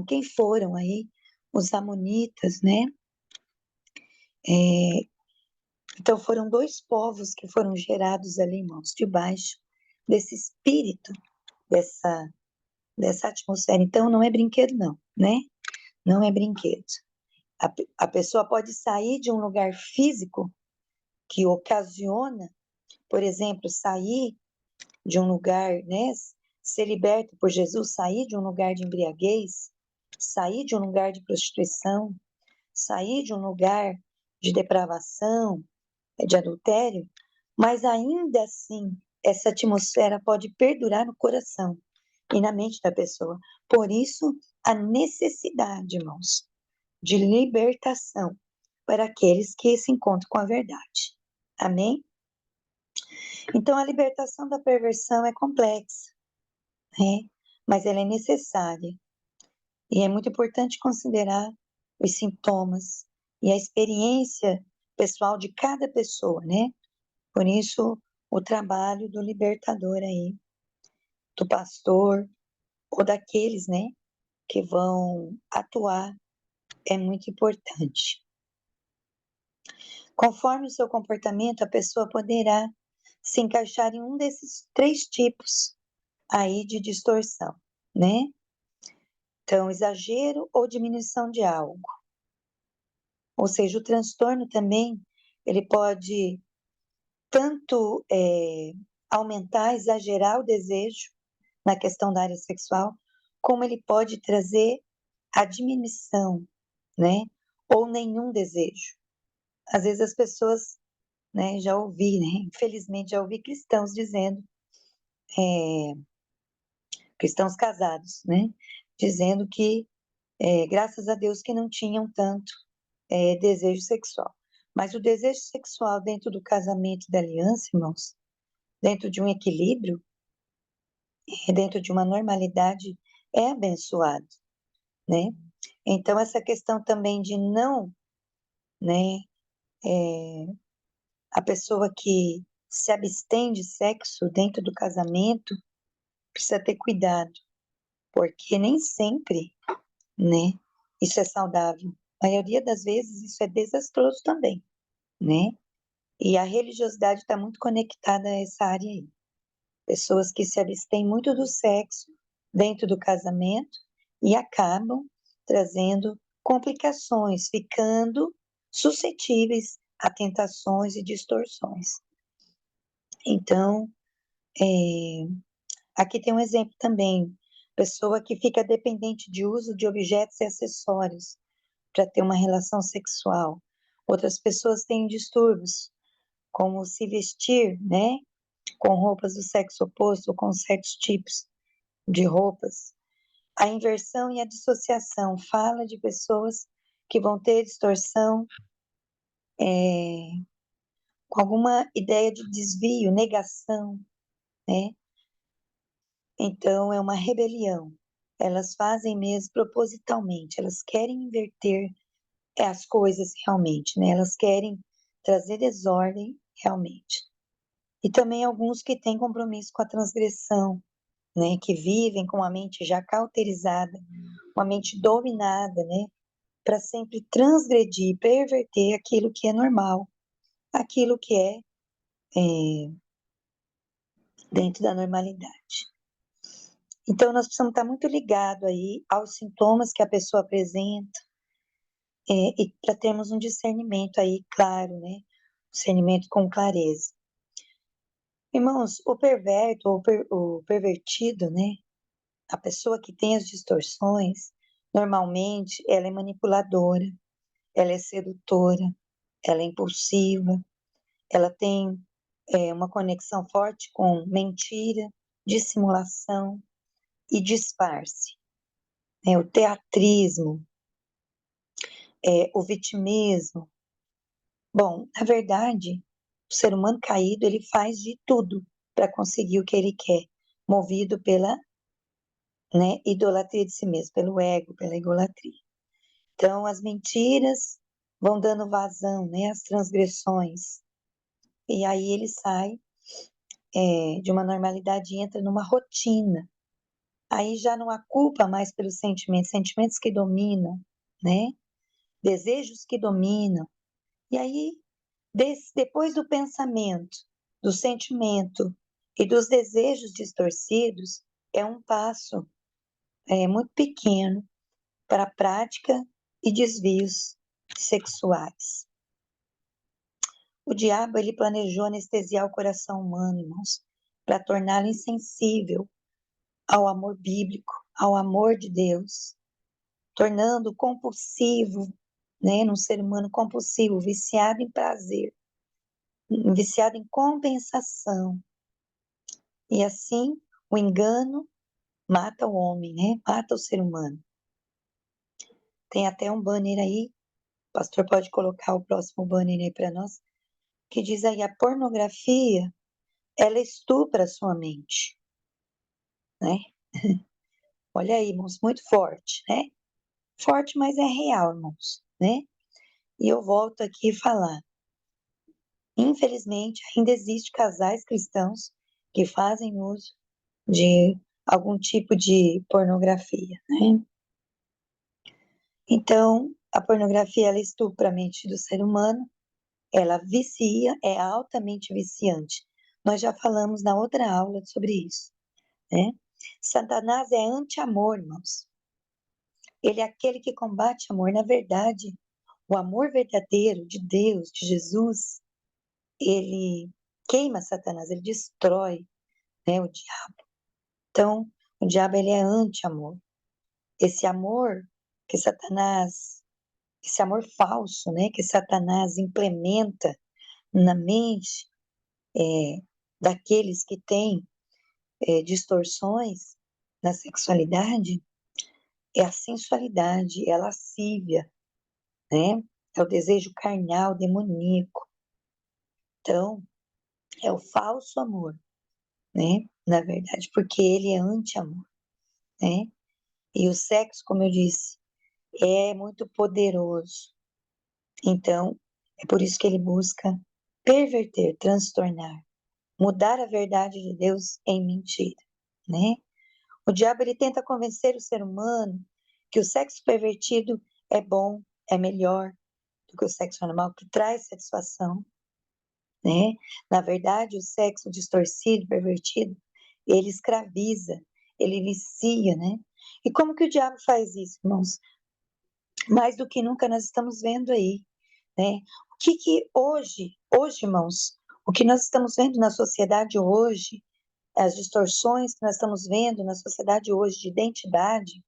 quem foram aí os amonitas, né? Então foram dois povos que foram gerados ali, irmãos, debaixo desse espírito, dessa atmosfera. Então não é brinquedo não, né? Não é brinquedo. A pessoa pode sair de um lugar físico que ocasiona, por exemplo, sair de um lugar, né? Ser liberto por Jesus, sair de um lugar de embriaguez, sair de um lugar de prostituição, sair de um lugar de depravação, de adultério, mas ainda assim essa atmosfera pode perdurar no coração e na mente da pessoa. Por isso, a necessidade, irmãos, de libertação para aqueles que se encontram com a verdade. Amém? Então, a libertação da perversão é complexa, né? Mas ela é necessária. E é muito importante considerar os sintomas e a experiência pessoal de cada pessoa, né? Por isso, o trabalho do libertador aí, do pastor, ou daqueles, né, que vão atuar, é muito importante. Conforme o seu comportamento, a pessoa poderá se encaixar em um desses três tipos aí de distorção, né? Então, exagero ou diminuição de algo. Ou seja, o transtorno também, ele pode tanto aumentar, exagerar o desejo na questão da área sexual, como ele pode trazer a diminuição, né? Ou nenhum desejo. Às vezes as pessoas, né, já ouvi, né? Infelizmente já ouvi cristãos dizendo, cristãos casados, né? Dizendo que, graças a Deus que não tinham tanto desejo sexual. Mas o desejo sexual dentro do casamento e da aliança, irmãos, dentro de um equilíbrio, dentro de uma normalidade, é abençoado, né? Então, essa questão também de não, né, a pessoa que se abstém de sexo dentro do casamento precisa ter cuidado, porque nem sempre, né, isso é saudável. A maioria das vezes isso é desastroso também, né? E a religiosidade está muito conectada a essa área aí. Pessoas que se abstêm muito do sexo dentro do casamento e acabam trazendo complicações, ficando suscetíveis a tentações e distorções. Então, aqui tem um exemplo também, pessoa que fica dependente de uso de objetos e acessórios para ter uma relação sexual. Outras pessoas têm distúrbios, como se vestir, né, com roupas do sexo oposto ou com certos tipos de roupas. A inversão e a dissociação fala de pessoas que vão ter distorção com alguma ideia de desvio, negação, né? Então, é uma rebelião. Elas fazem mesmo propositalmente, elas querem inverter as coisas realmente, né? Elas querem trazer desordem realmente. E também alguns que têm compromisso com a transgressão, né? Que vivem com a mente já cauterizada, uma mente dominada, né? Para sempre transgredir, perverter aquilo que é normal, aquilo que é dentro da normalidade. Então, nós precisamos estar muito ligados aí aos sintomas que a pessoa apresenta, e para termos um discernimento aí claro, né? Discernimento com clareza. Irmãos, o perverto ou o pervertido, né? A pessoa que tem as distorções, normalmente ela é manipuladora, ela é sedutora, ela é impulsiva, ela tem uma conexão forte com mentira, dissimulação e disfarce, né? O teatrismo, o vitimismo. Bom, na verdade, o ser humano caído, ele faz de tudo para conseguir o que ele quer, movido pela, né, idolatria de si mesmo, pelo ego, pela idolatria. Então, as mentiras vão dando vazão, né, às transgressões. E aí ele sai de uma normalidade e entra numa rotina. Aí já não há culpa mais pelos sentimentos, sentimentos que dominam, né? Desejos que dominam. E aí, depois do pensamento, do sentimento e dos desejos distorcidos, é um passo muito pequeno para a prática e desvios sexuais. O diabo ele planejou anestesiar o coração humano, irmãos, para torná-lo insensível ao amor bíblico, ao amor de Deus, tornando compulsivo, né, num ser humano compulsivo, viciado em prazer, viciado em compensação. E assim, o engano mata o homem, né? Mata o ser humano. Tem até um banner aí, o pastor pode colocar o próximo banner aí para nós, que diz aí: a pornografia, ela estupra a sua mente, né? Olha aí, irmãos, muito forte, né? Forte, mas é real, irmãos, né? E eu volto aqui a falar. Infelizmente, ainda existe casais cristãos que fazem uso de algum tipo de pornografia, né? Então, a pornografia, ela estupra a mente do ser humano, ela vicia, é altamente viciante. Nós já falamos na outra aula sobre isso, né? Satanás é anti-amor, irmãos. Ele é aquele que combate amor. Na verdade, o amor verdadeiro de Deus, de Jesus, ele queima Satanás, ele destrói, né, o diabo. Então, o diabo ele é anti-amor. Esse amor que Satanás, esse amor falso, né, que Satanás implementa na mente daqueles que têm distorções na sexualidade, é a sensualidade, é a lascívia, né? É o desejo carnal, demoníaco. Então, é o falso amor, né? Na verdade, porque ele é anti-amor, né? E o sexo, como eu disse, é muito poderoso. Então, é por isso que ele busca perverter, transtornar, mudar a verdade de Deus em mentira, né? O diabo ele tenta convencer o ser humano que o sexo pervertido é bom, é melhor do que o sexo normal, que traz satisfação, né? Na verdade, o sexo distorcido, pervertido, ele escraviza, ele vicia, né? E como que o diabo faz isso, irmãos? Mais do que nunca nós estamos vendo aí, né? O que hoje, irmãos, o que nós estamos vendo na sociedade hoje, as distorções que nós estamos vendo na sociedade hoje de identidade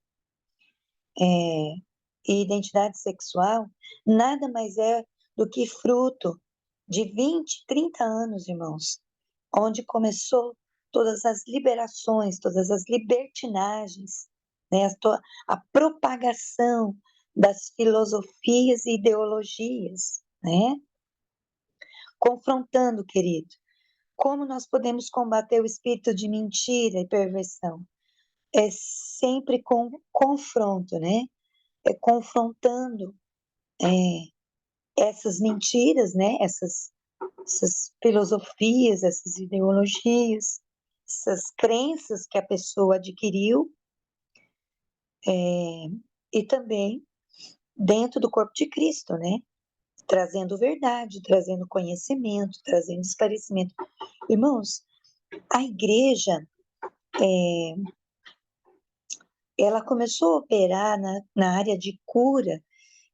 e identidade sexual, nada mais é do que fruto de 20, 30 anos, irmãos, onde começou todas as liberações, todas as libertinagens, né, a propagação das filosofias e ideologias, né? Confrontando, querido, como nós podemos combater o espírito de mentira e perversão? É sempre com confronto, né? É confrontando essas mentiras, né? Essas filosofias, essas ideologias, essas crenças que a pessoa adquiriu, e também dentro do corpo de Cristo, né? Trazendo verdade, trazendo conhecimento, trazendo esclarecimento. Irmãos, a igreja ela começou a operar na área de cura,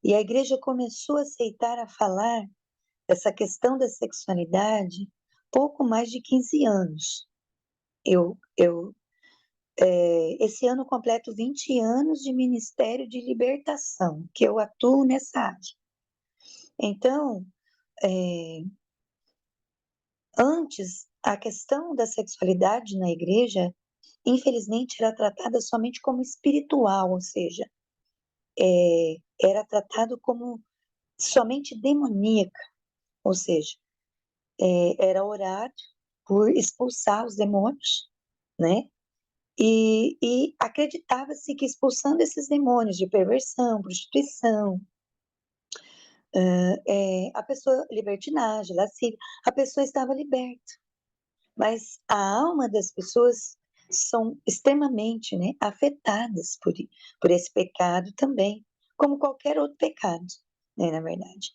e a igreja começou a aceitar a falar dessa questão da sexualidade pouco mais de 15 anos. Esse ano completo 20 anos de ministério de libertação, que eu atuo nessa área. Então, antes, a questão da sexualidade na igreja, infelizmente, era tratada somente como espiritual, ou seja, era tratado como somente demoníaca, ou seja, era orado por expulsar os demônios, né? E acreditava-se que expulsando esses demônios de perversão, prostituição, a pessoa, libertinagem, lascívia, a pessoa estava liberta. Mas a alma das pessoas são extremamente, né, afetadas por esse pecado também, como qualquer outro pecado, né, na verdade.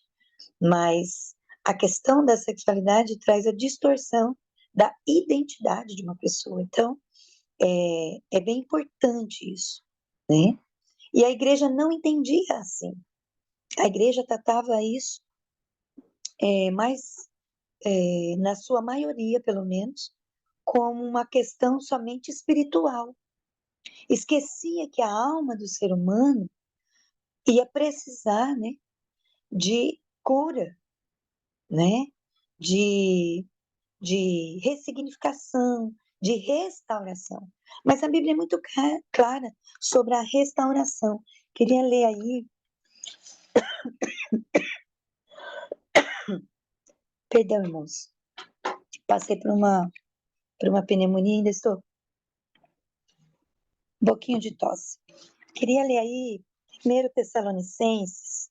Mas a questão da sexualidade traz a distorção da identidade de uma pessoa. Então, é bem importante isso, né? E a igreja não entendia assim. A igreja tratava isso mais, na sua maioria, pelo menos, como uma questão somente espiritual. Esquecia que a alma do ser humano ia precisar, né, de cura, né, de, de ressignificação, de restauração. Mas a Bíblia é muito clara sobre a restauração. Queria ler aí, perdão, irmãos, passei por uma pneumonia e ainda estou um pouquinho de tosse. Queria ler aí 1 Tessalonicenses,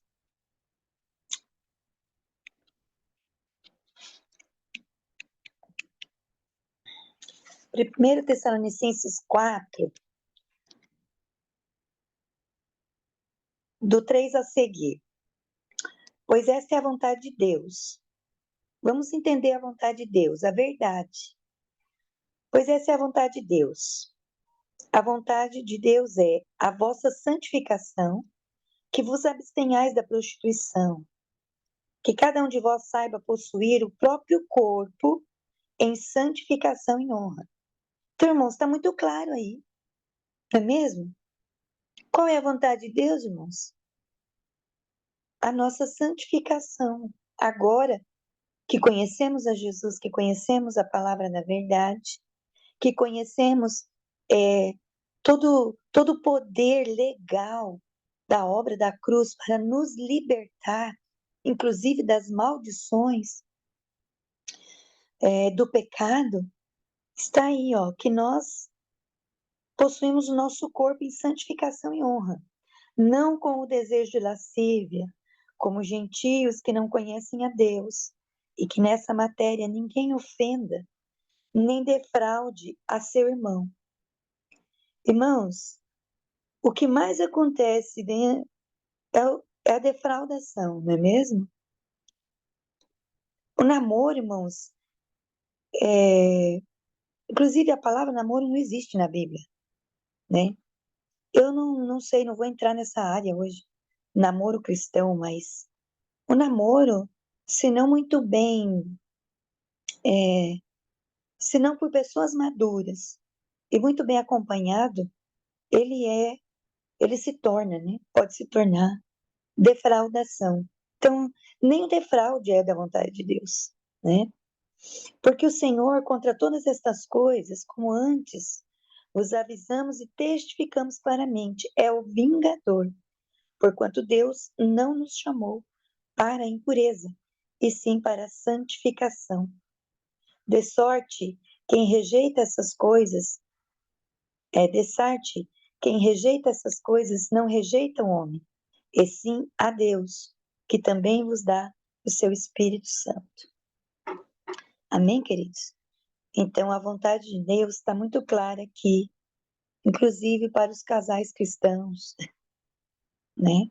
4, do 3 a seguir. Pois esta é a vontade de Deus. Vamos entender a vontade de Deus, a verdade. Pois essa é a vontade de Deus. A vontade de Deus é a vossa santificação, que vos abstenhais da prostituição, que cada um de vós saiba possuir o próprio corpo em santificação e honra. Então, irmãos, está muito claro aí, não é mesmo? Qual é a vontade de Deus, irmãos? A nossa santificação. Agora que conhecemos a Jesus, que conhecemos a palavra da verdade, que conhecemos todo o poder legal da obra da cruz para nos libertar, inclusive das maldições do pecado, está aí, ó, que nós possuímos o nosso corpo em santificação e honra, não com o desejo de lascívia, como gentios que não conhecem a Deus, e que nessa matéria ninguém ofenda, nem defraude a seu irmão. Irmãos, o que mais acontece é a defraudação, não é mesmo? O namoro, irmãos, inclusive a palavra namoro não existe na Bíblia, né? Eu não sei, não vou entrar nessa área hoje, namoro cristão, mas o namoro, se não muito bem, se não por pessoas maduras e muito bem acompanhado, ele se torna, né? Pode se tornar defraudação. Então, nem o defraude é da vontade de Deus, né? Porque o Senhor, contra todas estas coisas, como antes, vos avisamos e testificamos claramente, é o vingador, porquanto Deus não nos chamou para a impureza, e sim para a santificação. De sorte, quem rejeita essas coisas, quem rejeita essas coisas não rejeita o homem, e sim a Deus, que também vos dá o seu Espírito Santo. Amém, queridos? Então, a vontade de Deus está muito clara aqui, inclusive para os casais cristãos, né?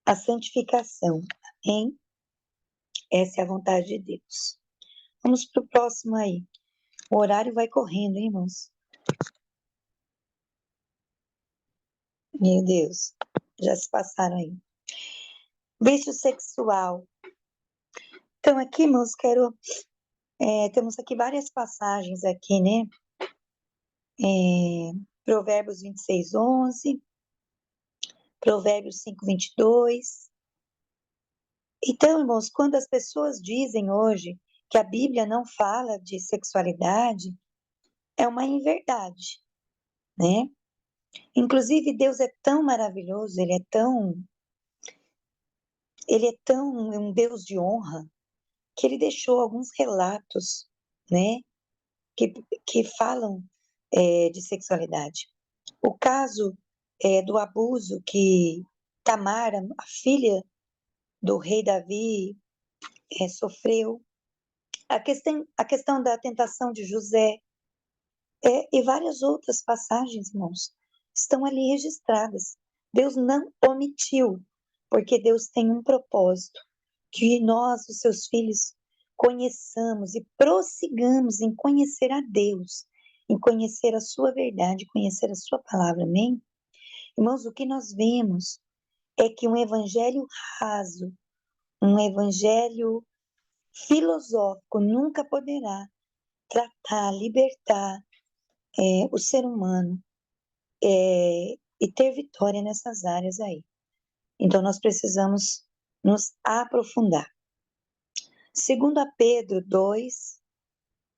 A santificação, amém? Essa é a vontade de Deus. Vamos para o próximo aí. O horário vai correndo, hein, irmãos? Meu Deus, já se passaram aí. Vício sexual. Então, aqui, irmãos, temos aqui várias passagens aqui, né? Provérbios 26:11, Provérbios 5:22. Então, irmãos, quando as pessoas dizem hoje que a Bíblia não fala de sexualidade, é uma inverdade, né? Inclusive, Deus é tão maravilhoso, ele é tão um Deus de honra, que ele deixou alguns relatos, né, que, que falam de sexualidade. O caso do abuso que Tamara, a filha do rei Davi, sofreu, a questão da tentação de José, e várias outras passagens, irmãos, estão ali registradas. Deus não omitiu, porque Deus tem um propósito, que nós, os seus filhos, conheçamos e prossigamos em conhecer a Deus, em conhecer a sua verdade, conhecer a sua palavra, amém? Irmãos, o que nós vemos é que um evangelho raso, um evangelho filosófico nunca poderá tratar, libertar o ser humano e ter vitória nessas áreas aí. Então, nós precisamos nos aprofundar. Segundo a Pedro 2,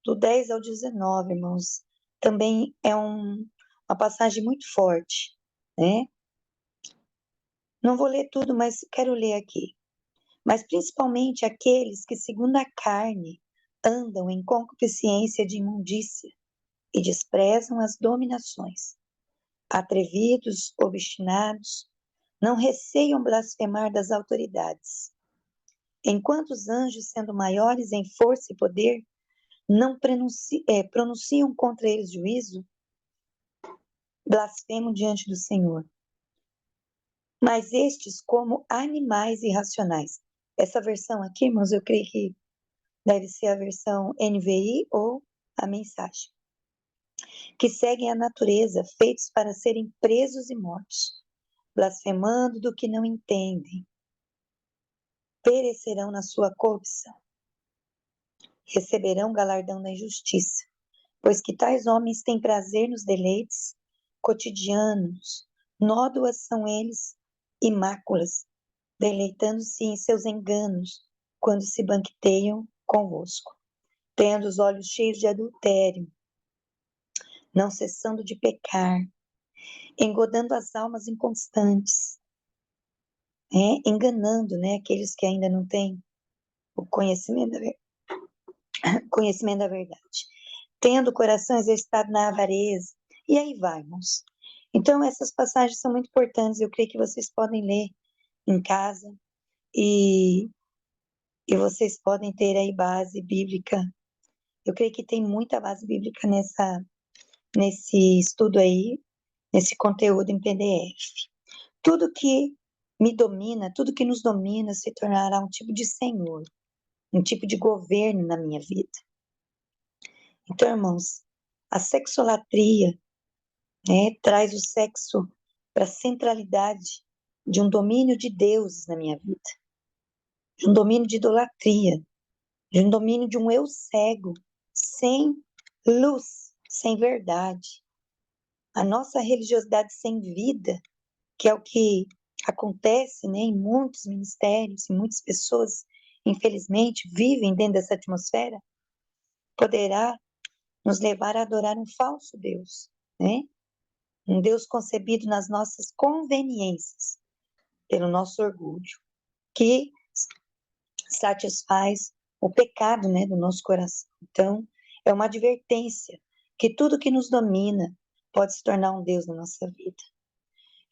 do 10 ao 19, irmãos, também é uma passagem muito forte, né? Não vou ler tudo, mas quero ler aqui. Mas principalmente aqueles que, segundo a carne, andam em concupiscência de imundícia e desprezam as dominações. Atrevidos, obstinados, não receiam blasfemar das autoridades. Enquanto os anjos, sendo maiores em força e poder, não pronunciam contra eles juízo, blasfemam diante do Senhor. Mas estes, como animais irracionais. Essa versão aqui, irmãos, eu creio que deve ser a versão NVI ou a mensagem. Que seguem a natureza, feitos para serem presos e mortos, blasfemando do que não entendem, perecerão na sua corrupção, receberão galardão da injustiça, pois que tais homens têm prazer nos deleites cotidianos, nódoas são eles e máculas, deleitando-se em seus enganos, quando se banqueteiam convosco, tendo os olhos cheios de adultério, não cessando de pecar, engodando as almas inconstantes, enganando, aqueles que ainda não têm o conhecimento da verdade, tendo o coração exercitado na avareza, e aí vai, irmãos. Então, essas passagens são muito importantes, eu creio que vocês podem ler em casa, e vocês podem ter aí base bíblica. Eu creio que tem muita base bíblica nesse estudo aí, nesse conteúdo em PDF. Tudo que me domina, tudo que nos domina se tornará um tipo de senhor, um tipo de governo na minha vida. Então, irmãos, a sexolatria, traz o sexo para a centralidade de um domínio de deuses na minha vida, de um domínio de idolatria, de um domínio de um eu cego, sem luz, sem verdade. A nossa religiosidade sem vida, que é o que acontece, em muitos ministérios e muitas pessoas, infelizmente, vivem dentro dessa atmosfera, poderá nos levar a adorar um falso Deus, um Deus concebido nas nossas conveniências, pelo nosso orgulho, que satisfaz o pecado, do nosso coração. Então, é uma advertência que tudo que nos domina pode se tornar um Deus na nossa vida.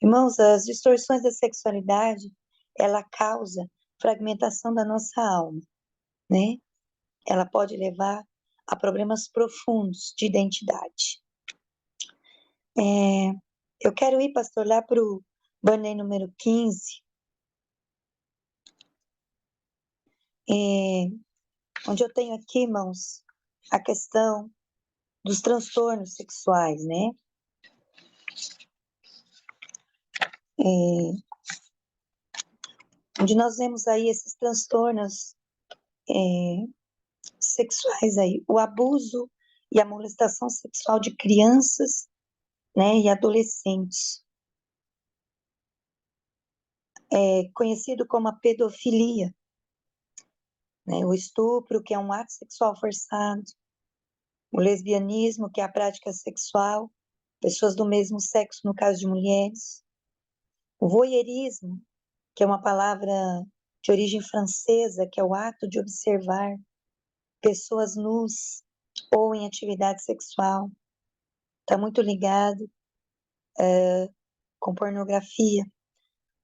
Irmãos, as distorções da sexualidade, ela causa fragmentação da nossa alma, Ela pode levar a problemas profundos de identidade. Eu quero ir, pastor, lá para o banner número 15, onde eu tenho aqui, irmãos, a questão dos transtornos sexuais, né? Onde nós vemos aí esses transtornos sexuais aí, o abuso e a molestação sexual de crianças, né, e adolescentes, conhecido como a pedofilia, né, o estupro, que é um ato sexual forçado, o lesbianismo, que é a prática sexual, pessoas do mesmo sexo, no caso de mulheres, o voyeurismo, que é uma palavra de origem francesa, que é o ato de observar pessoas nus ou em atividade sexual, está muito ligado com pornografia.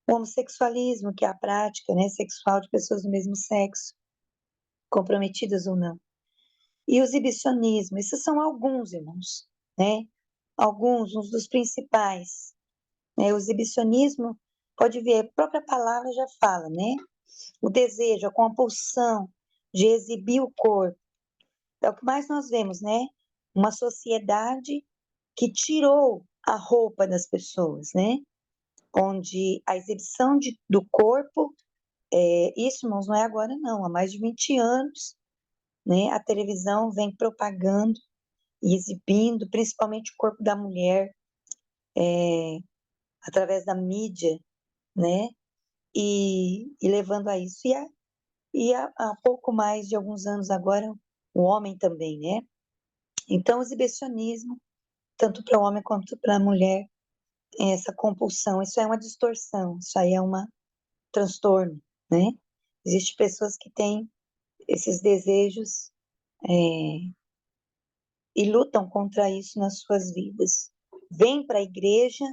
O homossexualismo, que é a prática, né, sexual de pessoas do mesmo sexo, comprometidas ou não. E o exibicionismo, esses são alguns, irmãos, né? Alguns, uns dos principais. Né? O exibicionismo, pode ver, a própria palavra já fala, né? O desejo, a compulsão de exibir o corpo. É o que mais nós vemos, né? Uma sociedade que tirou a roupa das pessoas, né? Onde a exibição do corpo, isso, irmãos, não é agora não, há mais de 20 anos, né? A televisão vem propagando e exibindo, principalmente o corpo da mulher, através da mídia, né? E levando a isso. Há pouco mais de alguns anos agora, o homem também, né? Então, o exibicionismo, tanto para o homem quanto para a mulher, essa compulsão, isso é uma distorção, isso aí é um transtorno, né? Existem pessoas que têm esses desejos e lutam contra isso nas suas vidas. Vêm para a igreja,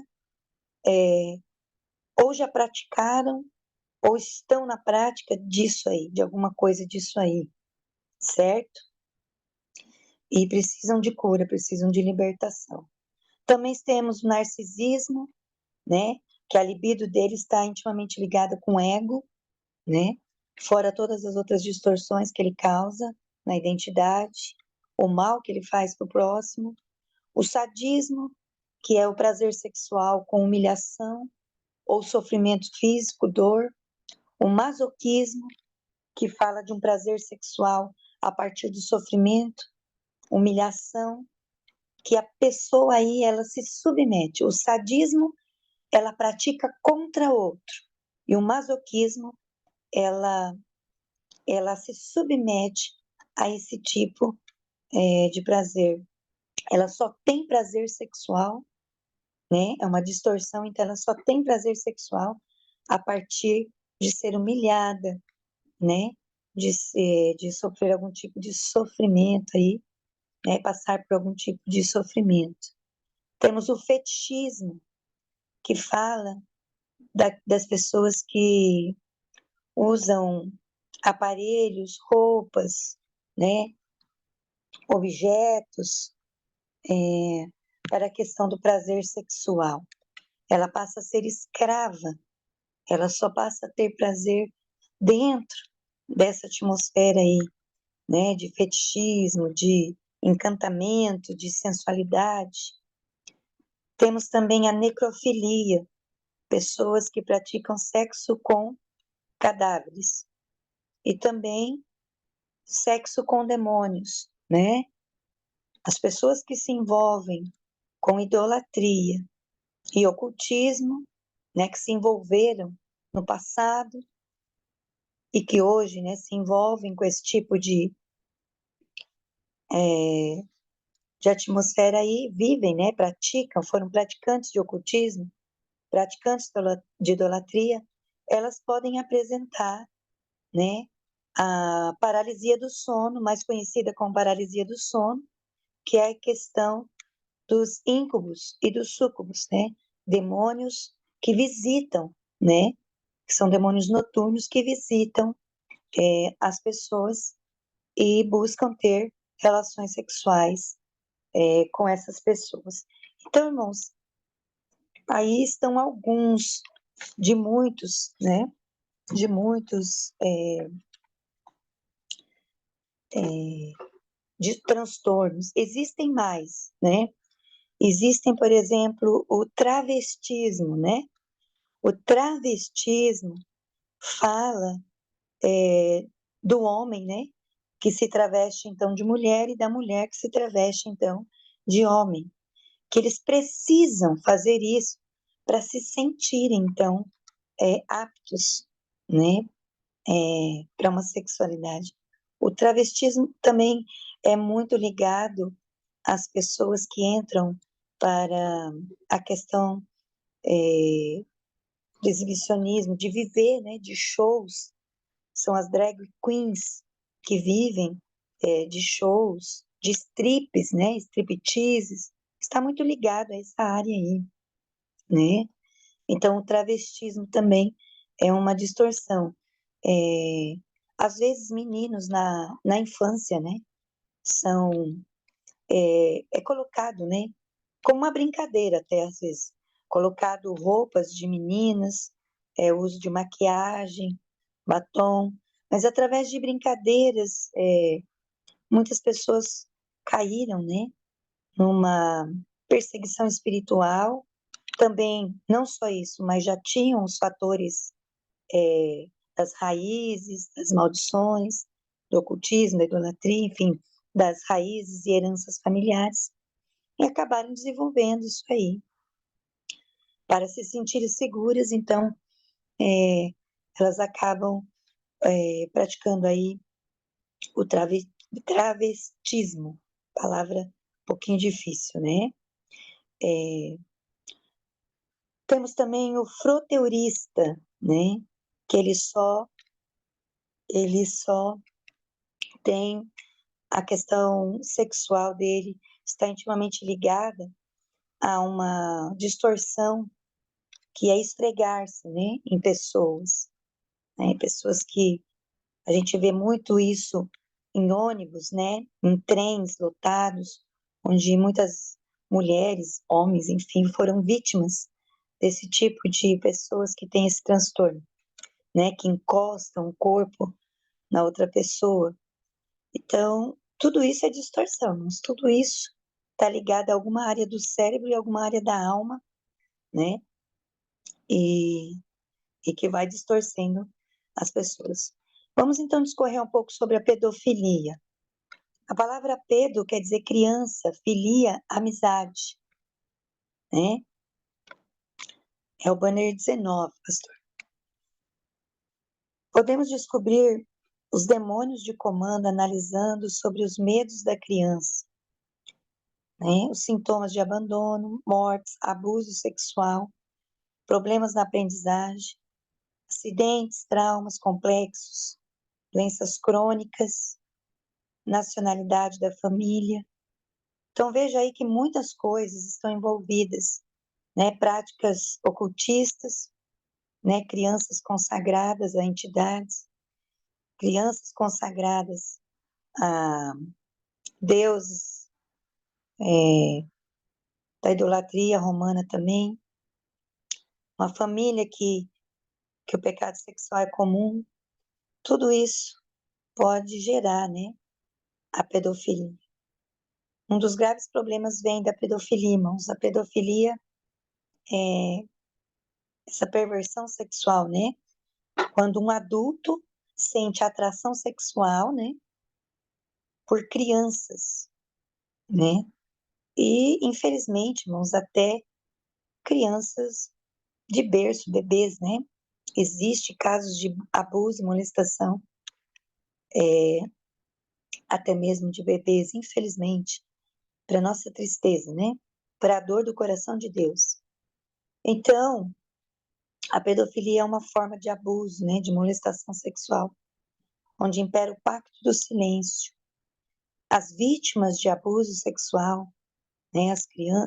ou já praticaram, ou estão na prática disso aí, de alguma coisa disso aí, certo? E precisam de cura, precisam de libertação. Também temos o narcisismo, né? Que a libido dele está intimamente ligada com o ego, né? Fora todas as outras distorções que ele causa na identidade, o mal que ele faz para o próximo, o sadismo, que é o prazer sexual com humilhação ou sofrimento físico, dor, o masoquismo, que fala de um prazer sexual a partir do sofrimento, humilhação, que a pessoa aí ela se submete. O sadismo ela pratica contra outro e o masoquismo ela se submete a esse tipo de prazer. Ela só tem prazer sexual, né? É uma distorção, então ela só tem prazer sexual a partir de ser humilhada, né? De sofrer algum tipo de sofrimento aí, né? Passar por algum tipo de sofrimento. Temos o fetichismo, que fala das pessoas que usam aparelhos, roupas, né? Objetos, para a questão do prazer sexual. Ela passa a ser escrava, ela só passa a ter prazer dentro dessa atmosfera aí, né, de fetichismo, de encantamento, de sensualidade. Temos também a necrofilia, pessoas que praticam sexo com cadáveres. E também sexo com demônios, né? As pessoas que se envolvem com idolatria e ocultismo, né, que se envolveram no passado e que hoje, né, se envolvem com esse tipo de atmosfera aí, vivem, né, praticam, foram praticantes de ocultismo, praticantes de idolatria, elas podem apresentar, né, a paralisia do sono, mais conhecida como paralisia do sono, que é a questão dos íncubos e dos súcubos, né, demônios que visitam, né, que são demônios noturnos que visitam as pessoas e buscam ter relações sexuais com essas pessoas. Então, irmãos, aí estão alguns de muitos, né? De muitos de transtornos. Existem mais, né? Existem, por exemplo, o travestismo, né? O travestismo fala do homem, né? Que se traveste, então, de mulher e da mulher que se traveste, então, de homem. Que eles precisam fazer isso para se sentirem, então, aptos, né? Para uma sexualidade. O travestismo também é muito ligado às pessoas que entram para a questão do exibicionismo, de viver, né, de shows. São as drag queens que vivem de shows, de strips, né, stripteases. Está muito ligado a essa área aí, né? Então, o travestismo também é uma distorção. É, às vezes, meninos na infância, né, são, é colocado, né, como uma brincadeira até às vezes, colocado roupas de meninas, uso de maquiagem, batom, mas através de brincadeiras, muitas pessoas caíram, né, numa perseguição espiritual, também, não só isso, mas já tinham os fatores das raízes, das maldições, do ocultismo, da idolatria, enfim, das raízes e heranças familiares, e acabaram desenvolvendo isso aí. Para se sentirem seguras, então, elas acabam praticando aí o travestismo, palavra um pouquinho difícil, né? Temos também o froteurista, né? Que ele só tem a questão sexual dele está intimamente ligada a uma distorção que é esfregar-se, né, em pessoas, né, pessoas que a gente vê muito isso em ônibus, né, em trens lotados, onde muitas mulheres, homens, enfim, foram vítimas desse tipo de pessoas que têm esse transtorno, né, que encostam o corpo na outra pessoa. Então, tudo isso é distorção, mas tudo isso está ligado a alguma área do cérebro e alguma área da alma, né? E, e que vai distorcendo as pessoas. Vamos então discorrer um pouco sobre a pedofilia. A palavra pedo quer dizer criança, filia, amizade, né? É o banner 19, pastor. Podemos descobrir os demônios de comando analisando sobre os medos da criança, né? Os sintomas de abandono, mortes, abuso sexual, problemas na aprendizagem, acidentes, traumas complexos, doenças crônicas, nacionalidade da família. Então veja aí que muitas coisas estão envolvidas, né? Práticas ocultistas, né? Crianças consagradas a entidades, crianças consagradas a deuses, da idolatria romana também, uma família que o pecado sexual é comum, tudo isso pode gerar, né, a pedofilia. Um dos graves problemas vem da pedofilia, irmãos. A pedofilia é essa perversão sexual, né? Quando um adulto sente atração sexual, né, por crianças, né? E, infelizmente, irmãos, até crianças de berço, bebês, né? Existe casos de abuso e molestação, até mesmo de bebês, infelizmente, para nossa tristeza, né? Para a dor do coração de Deus. Então, a pedofilia é uma forma de abuso, né? De molestação sexual, onde impera o pacto do silêncio. As vítimas de abuso sexual, né?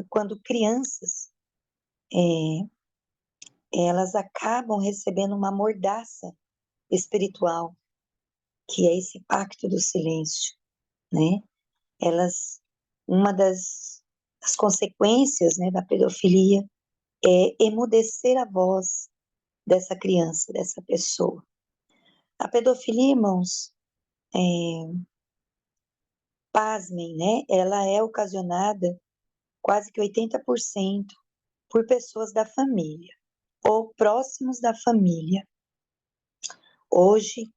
Quando crianças, elas acabam recebendo uma mordaça espiritual, que é esse pacto do silêncio, né? Elas, uma das consequências, né, da pedofilia é emudecer a voz dessa criança, dessa pessoa. A pedofilia, irmãos, pasmem, né? Ela é ocasionada quase que 80% por pessoas da família ou próximos da família. Hoje,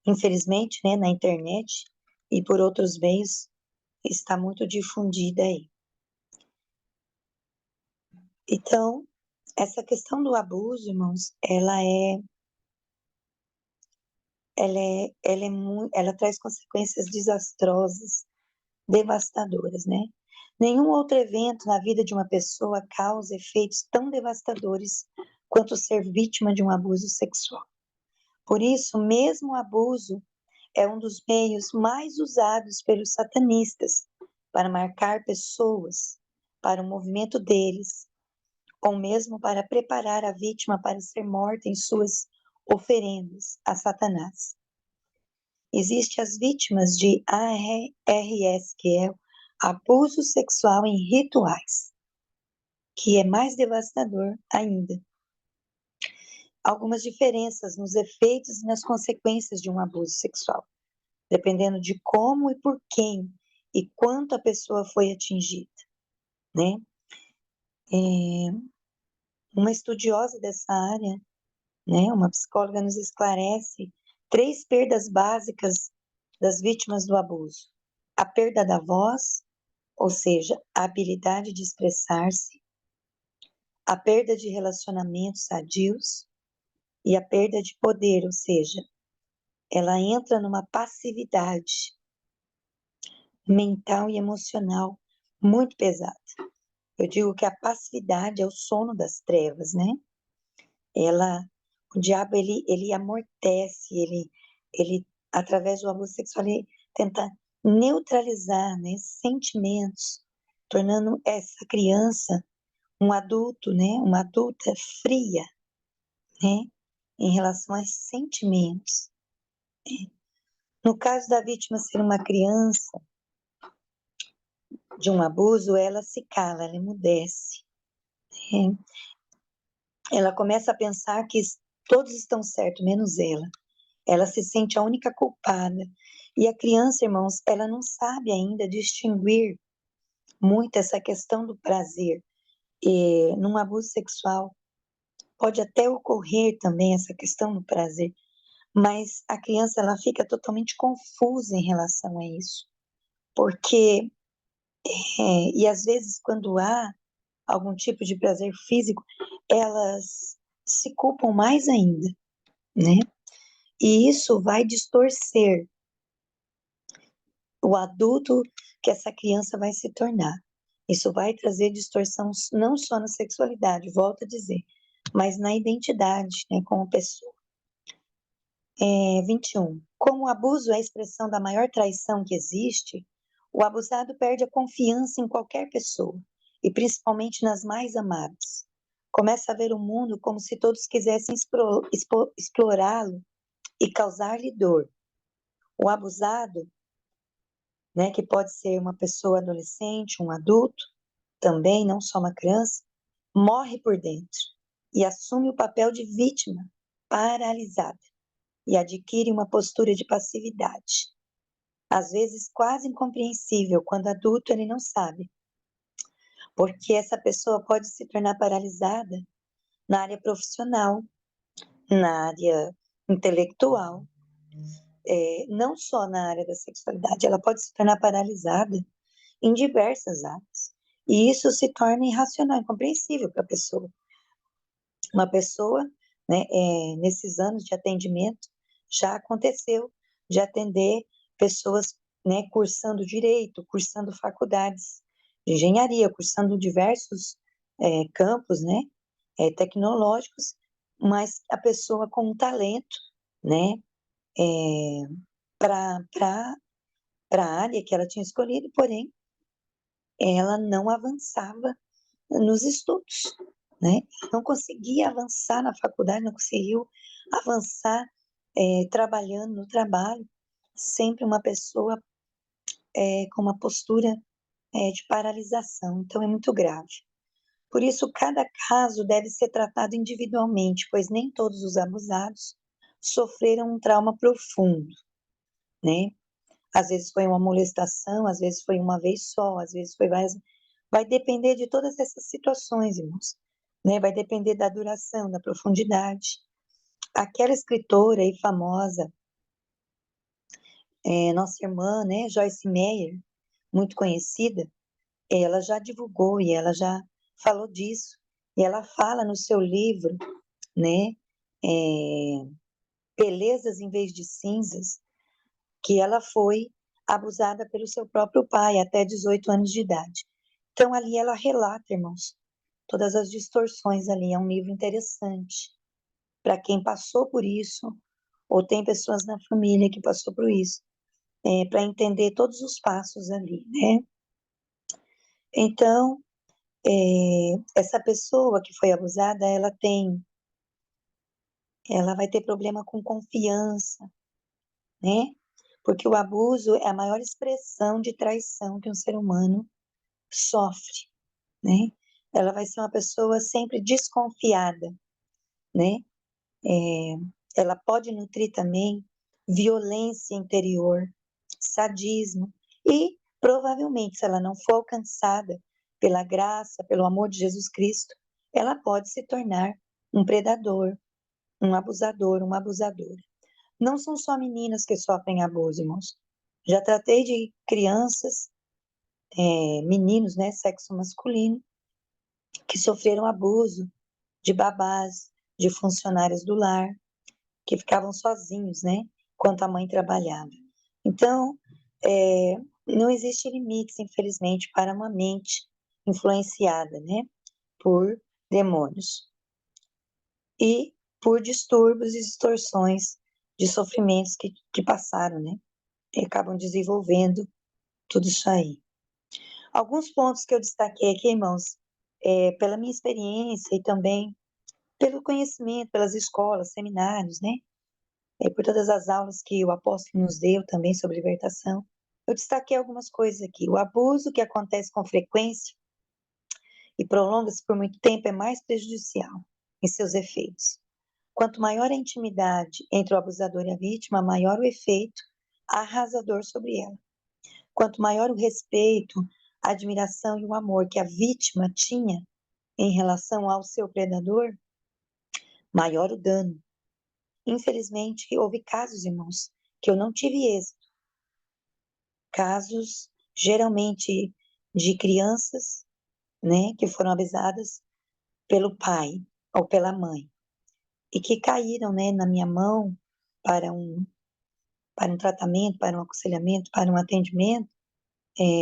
infelizmente, né, na internet e por outros meios, está muito difundida aí. Então, essa questão do abuso, irmãos, ela traz consequências desastrosas, devastadoras, né? Nenhum outro evento na vida de uma pessoa causa efeitos tão devastadores quanto ser vítima de um abuso sexual. Por isso, mesmo o abuso é um dos meios mais usados pelos satanistas para marcar pessoas para o movimento deles, ou mesmo para preparar a vítima para ser morta em suas oferendas a Satanás. Existem as vítimas de ARS, que é abuso sexual em rituais, que é mais devastador ainda. Algumas diferenças nos efeitos e nas consequências de um abuso sexual, dependendo de como e por quem e quanto a pessoa foi atingida, né? Uma estudiosa dessa área, né, uma psicóloga, nos esclarece 3 perdas básicas das vítimas do abuso: a perda da voz, ou seja, a habilidade de expressar-se, a perda de relacionamentos sadios e a perda de poder, ou seja, ela entra numa passividade mental e emocional muito pesada. Eu digo que a passividade é o sono das trevas, né? O diabo, ele amortece, ele, através do abuso sexual, ele tenta neutralizar, né, sentimentos, tornando essa criança um adulto, né, uma adulta fria, né, em relação aos sentimentos. No caso da vítima ser uma criança de um abuso, ela se cala, ela emudece. Né? Ela começa a pensar que todos estão certos, menos ela. Ela se sente a única culpada. E a criança, irmãos, ela não sabe ainda distinguir muito essa questão do prazer. E num abuso sexual, pode até ocorrer também essa questão do prazer, mas a criança ela fica totalmente confusa em relação a isso. Porque, e às vezes, quando há algum tipo de prazer físico, elas se culpam mais ainda, né? E isso vai distorcer o adulto que essa criança vai se tornar. Isso vai trazer distorção não só na sexualidade, volto a dizer, mas na identidade, né, como pessoa. 21. Como o abuso é a expressão da maior traição que existe, o abusado perde a confiança em qualquer pessoa, e principalmente nas mais amadas. Começa a ver o mundo como se todos quisessem explorá-lo e causar-lhe dor. O abusado, né, que pode ser uma pessoa adolescente, um adulto, também, não só uma criança, morre por dentro e assume o papel de vítima, paralisada, e adquire uma postura de passividade. Às vezes quase incompreensível, quando adulto ele não sabe, porque essa pessoa pode se tornar paralisada na área profissional, na área intelectual, não só na área da sexualidade, ela pode se tornar paralisada em diversas áreas. E isso se torna irracional, incompreensível para a pessoa. Uma pessoa, né, nesses anos de atendimento, já aconteceu de atender pessoas, né, cursando direito, cursando faculdades de engenharia, cursando diversos campos, né, tecnológicos, mas a pessoa com um talento, né, para a área que ela tinha escolhido, porém, ela não avançava nos estudos, né? Não conseguia avançar na faculdade, não conseguiu avançar trabalhando no trabalho, sempre uma pessoa com uma postura de paralisação, então é muito grave. Por isso, cada caso deve ser tratado individualmente, pois nem todos os abusados sofreram um trauma profundo, né? às vezes foi uma molestação, às vezes foi uma vez só, às vezes foi várias. Vai depender de todas essas situações, irmãos, né? Vai depender da duração, da profundidade. Aquela escritora aí famosa, nossa irmã, né, Joyce Meyer, muito conhecida, ela já divulgou e ela já falou disso. E ela fala no seu livro, né, é, Belezas em Vez de Cinzas, que ela foi abusada pelo seu próprio pai até 18 anos de idade. Então, ali ela relata, irmãos, todas as distorções ali. É um livro interessante para quem passou por isso, ou tem pessoas na família que passou por isso, para entender todos os passos ali, né? Então, essa pessoa que foi abusada, ela vai ter problema com confiança, né? Porque o abuso é a maior expressão de traição que um ser humano sofre, né? Ela vai ser uma pessoa sempre desconfiada, né? É, ela pode nutrir também violência interior, sadismo e provavelmente, se ela não for alcançada pela graça, pelo amor de Jesus Cristo, ela pode se tornar um predador, um abusador, uma abusadora. Não são só meninas que sofrem abuso, irmãos. Já tratei de crianças, meninos, né, sexo masculino, que sofreram abuso de babás, de funcionários do lar, que ficavam sozinhos, né, enquanto a mãe trabalhava. Então, não existe limites, infelizmente, para uma mente influenciada, né, por demônios e por distúrbios e distorções de sofrimentos que passaram, né, e acabam desenvolvendo tudo isso aí. Alguns pontos que eu destaquei aqui, irmãos, pela minha experiência e também pelo conhecimento, pelas escolas, seminários, né? Por todas as aulas que o apóstolo nos deu também sobre libertação, eu destaquei algumas coisas aqui. O abuso que acontece com frequência e prolonga-se por muito tempo é mais prejudicial em seus efeitos. Quanto maior a intimidade entre o abusador e a vítima, maior o efeito arrasador sobre ela. Quanto maior o respeito, a admiração e o amor que a vítima tinha em relação ao seu predador, maior o dano. Infelizmente, houve casos, irmãos, que eu não tive êxito. Casos, geralmente, de crianças, né, que foram abusadas pelo pai ou pela mãe e que caíram, né, na minha mão para um tratamento, para um aconselhamento, para um atendimento,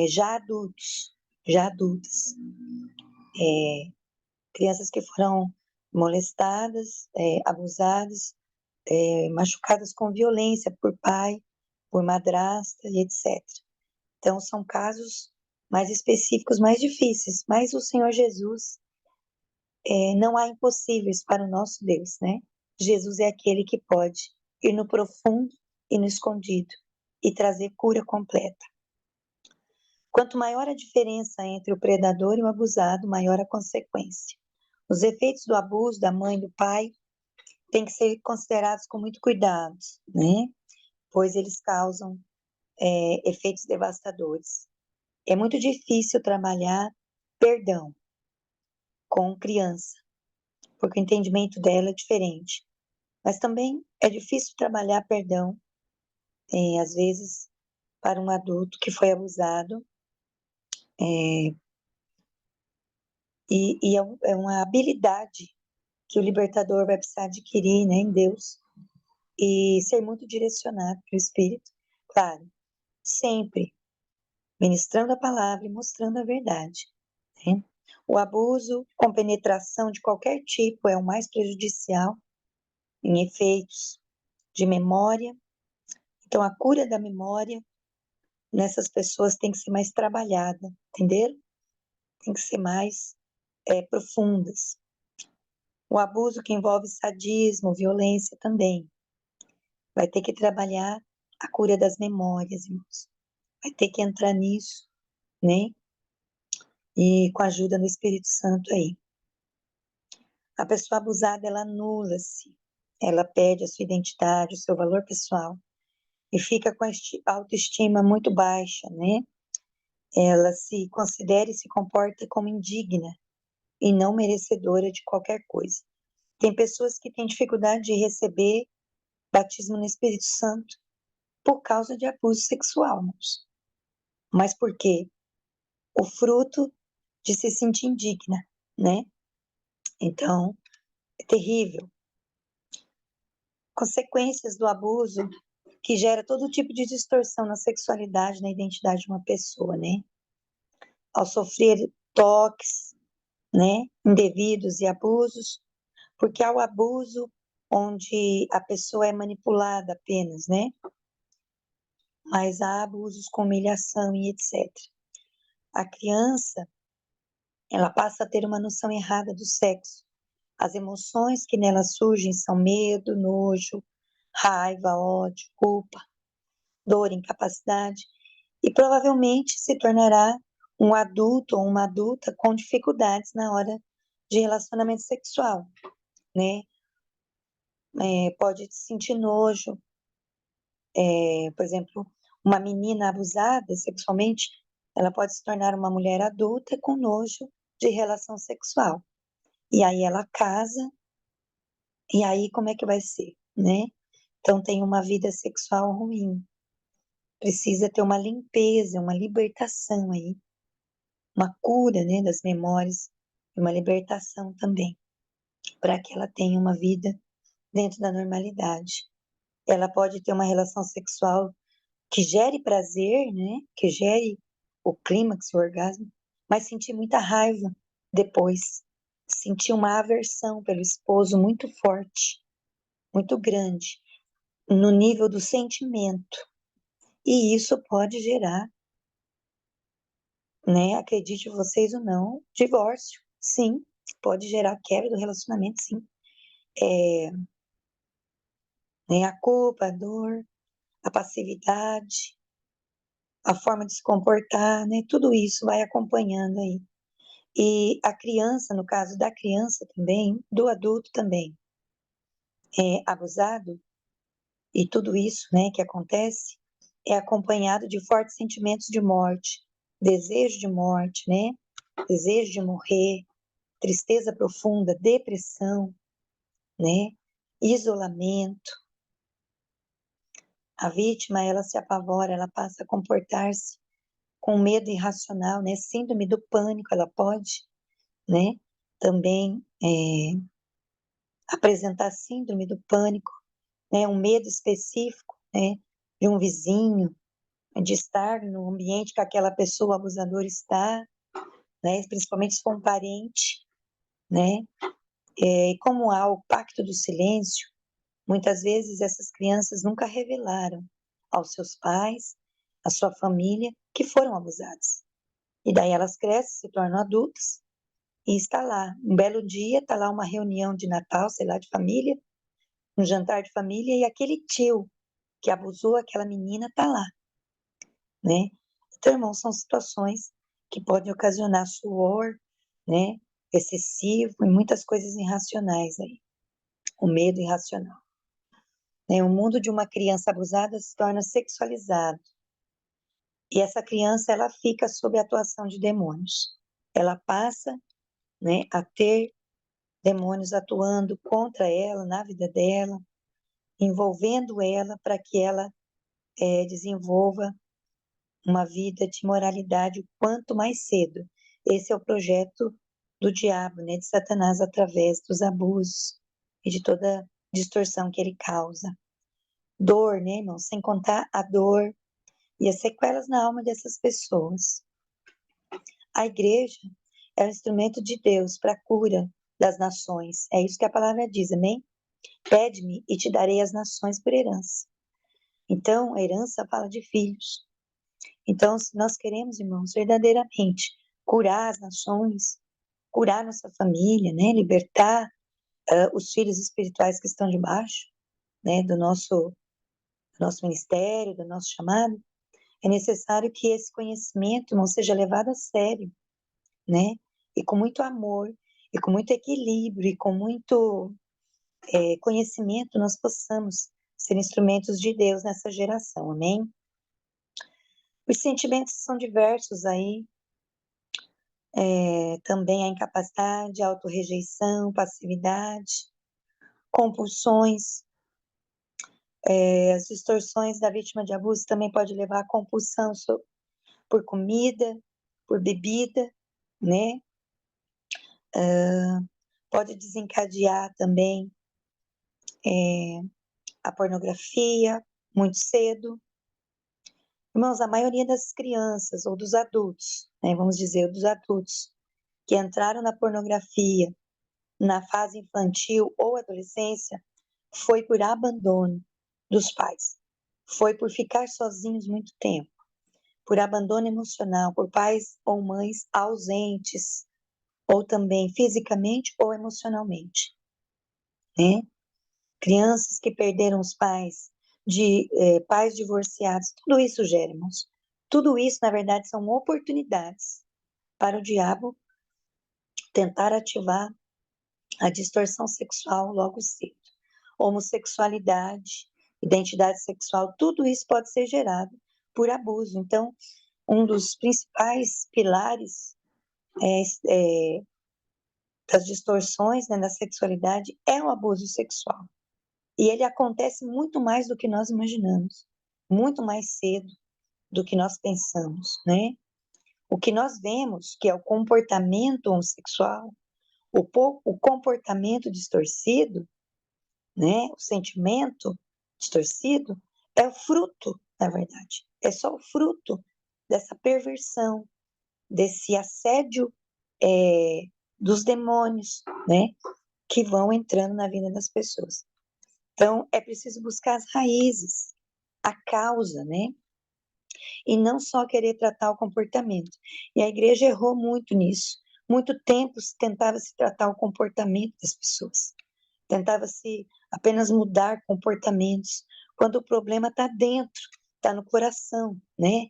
já adultos, já adultas. Crianças que foram molestadas, abusadas, machucadas com violência por pai, por madrasta e etc. Então, são casos mais específicos, mais difíceis, mas o Senhor Jesus, não há impossíveis para o nosso Deus, né? Jesus é aquele que pode ir no profundo e no escondido e trazer cura completa. Quanto maior a diferença entre o predador e o abusado, maior a consequência. Os efeitos do abuso da mãe e do pai têm que ser considerados com muito cuidado, né? Pois eles causam efeitos devastadores. É muito difícil trabalhar perdão com criança, porque o entendimento dela é diferente. Mas também é difícil trabalhar perdão, às vezes, para um adulto que foi abusado, é, é uma habilidade que o libertador vai precisar adquirir, né, em Deus, e ser muito direcionado pelo Espírito, claro, sempre ministrando a palavra e mostrando a verdade, né? O abuso com penetração de qualquer tipo é o mais prejudicial em efeitos de memória. Então, a cura da memória nessas pessoas tem que ser mais trabalhada, entenderam? Tem que ser mais profundas. O abuso que envolve sadismo, violência também. Vai ter que trabalhar a cura das memórias, irmãos. Vai ter que entrar nisso, né? E com a ajuda do Espírito Santo aí. A pessoa abusada, ela anula-se. Ela perde a sua identidade, o seu valor pessoal. e fica com a autoestima muito baixa, né? Ela se considera e se comporta como indigna e não merecedora de qualquer coisa. Tem pessoas que têm dificuldade de receber batismo no Espírito Santo por causa de abuso sexual, mas por quê? O fruto de se sentir indigna, né? Então, é terrível. Consequências do abuso que gera todo tipo de distorção na sexualidade, na identidade de uma pessoa, né? Ao sofrer toques, né, indevidos e abusos, porque há o abuso onde a pessoa é manipulada apenas, né? Mas há abusos com humilhação e etc. A criança, ela passa a ter uma noção errada do sexo. As emoções que nela surgem são medo, nojo, raiva, ódio, culpa, dor, incapacidade, e provavelmente se tornará um adulto ou uma adulta com dificuldades na hora de relacionamento sexual, né? Pode sentir nojo, por exemplo, uma menina abusada sexualmente, ela pode se tornar uma mulher adulta com nojo de relação sexual. E aí ela casa, e aí como é que vai ser, né? Então tem uma vida sexual ruim. Precisa ter uma limpeza, uma libertação aí, uma cura, né, das memórias, e uma libertação também, para que ela tenha uma vida dentro da normalidade. Ela pode ter uma relação sexual que gere prazer, né, que gere o clímax, o orgasmo, mas sentir muita raiva depois, sentir uma aversão pelo esposo muito forte, muito grande, no nível do sentimento. E isso pode gerar, né, acredite vocês ou não, divórcio. Sim, pode gerar quebra do relacionamento, sim. Né, a culpa, a dor, a passividade, a forma de se comportar, né, tudo isso vai acompanhando aí. E a criança, no caso da criança também, do adulto também, é abusado, e tudo isso, né, que acontece, é acompanhado de fortes sentimentos de morte, desejo de morte, né, desejo de morrer, tristeza profunda, depressão, né, isolamento. A vítima, ela se apavora, ela passa a comportar-se com medo irracional, né, síndrome do pânico, ela pode, né, também apresentar síndrome do pânico, né, um medo específico, né, de um vizinho, de estar no ambiente que aquela pessoa abusadora está, né, principalmente se for um parente, né, e como há o pacto do silêncio, muitas vezes essas crianças nunca revelaram aos seus pais, à sua família, que foram abusadas. E daí elas crescem, se tornam adultas, e está lá, um belo dia, está lá uma reunião de Natal, sei lá, de família, um jantar de família, e aquele tio que abusou aquela menina está lá, né? Então, irmãos, são situações que podem ocasionar suor, né? Excessivo e muitas coisas irracionais aí. O medo irracional. Né? O mundo de uma criança abusada se torna sexualizado. E essa criança, ela fica sob a atuação de demônios. Ela passa, né, a ter demônios atuando contra ela, na vida dela, envolvendo ela para que ela desenvolva uma vida de moralidade o quanto mais cedo. Esse é o projeto do diabo, né, de Satanás, através dos abusos e de toda distorção que ele causa. Dor, né, irmão? Sem contar a dor e as sequelas na alma dessas pessoas. A igreja é um instrumento de Deus para a cura das nações. É isso que a palavra diz, amém? Pede-me e te darei as nações por herança. Então, a herança fala de filhos. Então, se nós queremos, irmãos, verdadeiramente curar as nações, curar nossa família, né, libertar os filhos espirituais que estão debaixo, né, do nosso ministério, do nosso chamado, é necessário que esse conhecimento não seja levado a sério, né, e com muito amor, e com muito equilíbrio, e com muito conhecimento, nós possamos ser instrumentos de Deus nessa geração, amém? Os sentimentos são diversos aí, também a incapacidade, a autorrejeição, passividade, compulsões, as distorções da vítima de abuso também pode levar à compulsão por comida, por bebida, né? Pode desencadear também a pornografia muito cedo. Irmãos, a maioria das crianças ou dos adultos, né, vamos dizer, dos adultos que entraram na pornografia na fase infantil ou adolescência foi por abandono dos pais, foi por ficar sozinhos muito tempo, por abandono emocional, por pais ou mães ausentes, ou também fisicamente ou emocionalmente, né? Crianças que perderam os pais, pais divorciados, tudo isso gera, irmãos. Tudo isso, na verdade, são oportunidades para o diabo tentar ativar a distorção sexual logo cedo. Homossexualidade, identidade sexual, tudo isso pode ser gerado por abuso. Então, um dos principais pilares das distorções, né, da sexualidade é o abuso sexual. E ele acontece muito mais do que nós imaginamos, muito mais cedo do que nós pensamos, né? O que nós vemos, que é o comportamento homossexual, o comportamento distorcido, né? O sentimento distorcido é o fruto, na verdade. É só o fruto dessa perversão, desse assédio dos demônios, né? Que vão entrando na vida das pessoas. Então, é preciso buscar as raízes, a causa, né? E não só querer tratar o comportamento. E a igreja errou muito nisso. Muito tempo tentava se tratar o comportamento das pessoas. Tentava-se apenas mudar comportamentos, quando o problema está dentro, está no coração, né?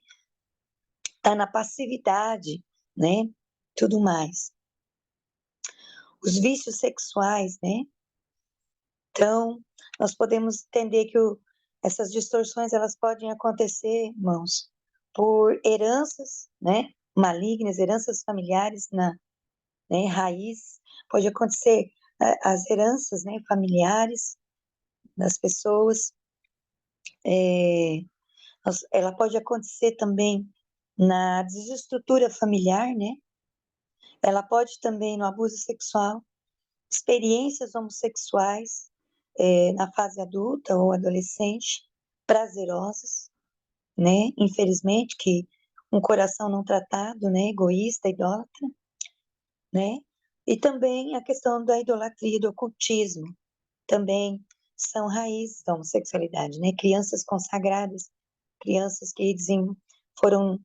Está na passividade, né? Tudo mais. Os vícios sexuais, né? Então, nós podemos entender que essas distorções elas podem acontecer, irmãos, por heranças, né, malignas, heranças familiares né, raiz. Pode acontecer as heranças, né, familiares das pessoas. Ela pode acontecer também na desestrutura familiar, né? Ela pode também no abuso sexual, experiências homossexuais na fase adulta ou adolescente, prazerosas, né? Infelizmente, que um coração não tratado, né? Egoísta, idólatra, né? E também a questão da idolatria, do ocultismo, também são raízes da homossexualidade, né? Crianças consagradas, crianças que foram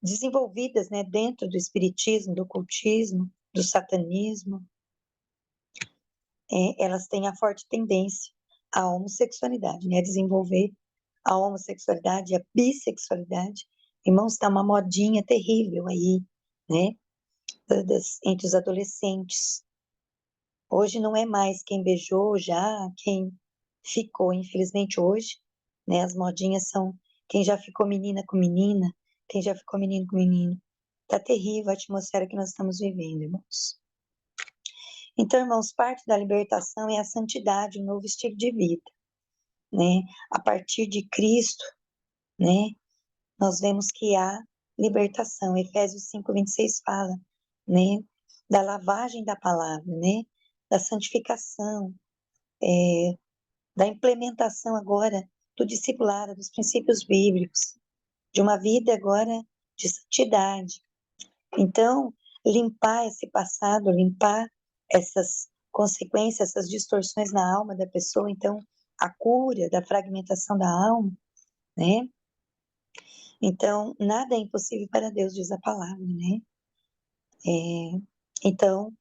desenvolvidas, né? Dentro do espiritismo, do ocultismo, do satanismo, elas têm a forte tendência à homossexualidade, né? A desenvolver a homossexualidade, a bissexualidade. Irmãos, está uma modinha terrível aí, né? Entre os adolescentes. Hoje não é mais quem beijou já, quem ficou, infelizmente hoje, né? As modinhas são quem já ficou menina com menina, quem já ficou menino com menino. Tá terrível a atmosfera que nós estamos vivendo, irmãos. Então, irmãos, parte da libertação é a santidade, um novo estilo de vida, né? A partir de Cristo, né? Nós vemos que há libertação. Efésios 5:26 fala, né? Da lavagem da palavra, né? Da santificação, da implementação agora do discipulado, dos princípios bíblicos, de uma vida agora de santidade. Então, limpar esse passado, limpar essas consequências, essas distorções na alma da pessoa, então, a cura da fragmentação da alma, né? Então, nada é impossível para Deus, diz a palavra, né? Então,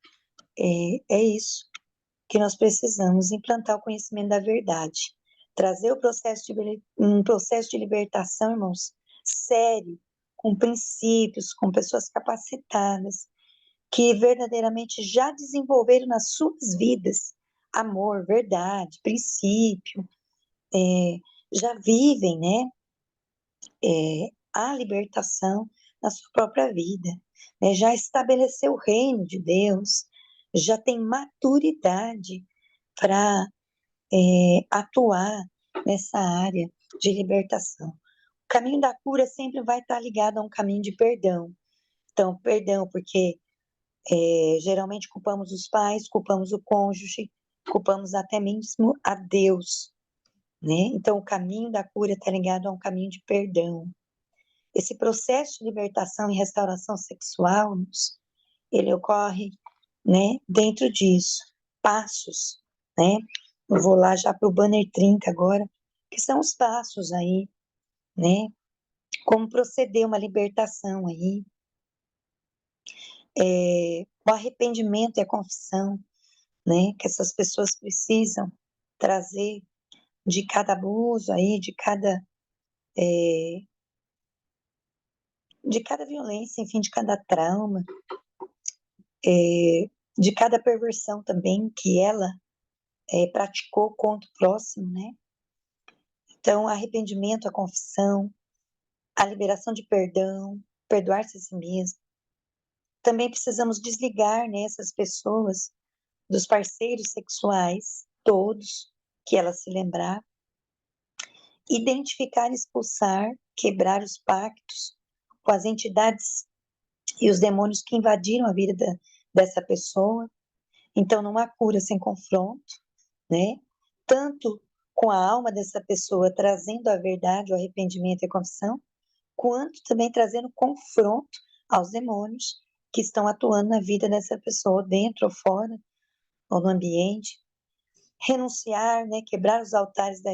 é isso que nós precisamos, implantar o conhecimento da verdade, trazer um processo de libertação, irmãos, sério, com princípios, com pessoas capacitadas, que verdadeiramente já desenvolveram nas suas vidas amor, verdade, princípio, já vivem, né, a libertação na sua própria vida, né, já estabeleceu o reino de Deus, já tem maturidade para atuar nessa área de libertação. O caminho da cura sempre vai estar ligado a um caminho de perdão. Então, perdão, porque geralmente culpamos os pais, culpamos o cônjuge, culpamos até mesmo a Deus, né? Então, o caminho da cura está ligado a um caminho de perdão. Esse processo de libertação e restauração sexual, ele ocorre, né, dentro disso. Passos, né? Eu vou lá já para o banner 30 agora, que são os passos aí, né? Como proceder uma libertação aí, o arrependimento e a confissão, né? Que essas pessoas precisam trazer de cada abuso aí, de cada violência, enfim, de cada trauma, de cada perversão também que ela praticou contra o próximo, né? Então, arrependimento, a confissão, a liberação de perdão, perdoar-se a si mesmo. Também precisamos desligar, né, essas pessoas dos parceiros sexuais, todos, que ela se lembrar, identificar, expulsar, quebrar os pactos com as entidades e os demônios que invadiram a vida dessa pessoa. Então, não há cura sem confronto, né? Tanto com a alma dessa pessoa trazendo a verdade, o arrependimento e a confissão, quanto também trazendo confronto aos demônios que estão atuando na vida dessa pessoa, dentro ou fora, ou no ambiente. Renunciar, né? Quebrar os altares da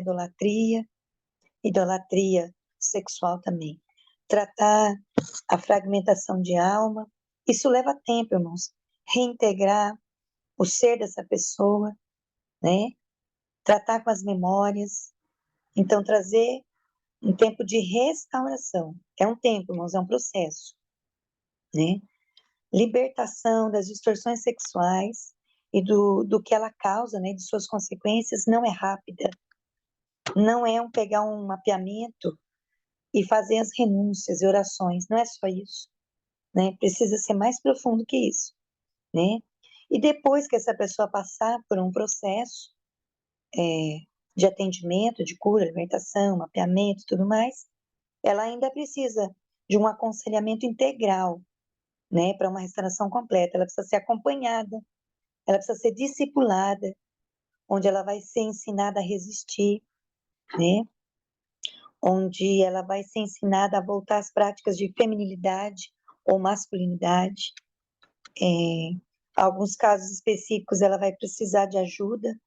idolatria sexual também. Tratar a fragmentação de alma. Isso leva tempo, irmãos. Reintegrar o ser dessa pessoa, né? Tratar com as memórias. Então, trazer um tempo de restauração. É um tempo, irmãos, é um processo, né? Libertação das distorções sexuais e do que ela causa, né? De suas consequências, não é rápida. Não é pegar um mapeamento e fazer as renúncias e orações. Não é só isso, né? Precisa ser mais profundo que isso, né? E depois que essa pessoa passar por um processo de atendimento, de cura, libertação, mapeamento e tudo mais, ela ainda precisa de um aconselhamento integral, né, para uma restauração completa. Ela precisa ser acompanhada, ela precisa ser discipulada, onde ela vai ser ensinada a resistir, né? Onde ela vai ser ensinada a voltar às práticas de feminilidade ou masculinidade. Em alguns casos específicos, ela vai precisar de ajuda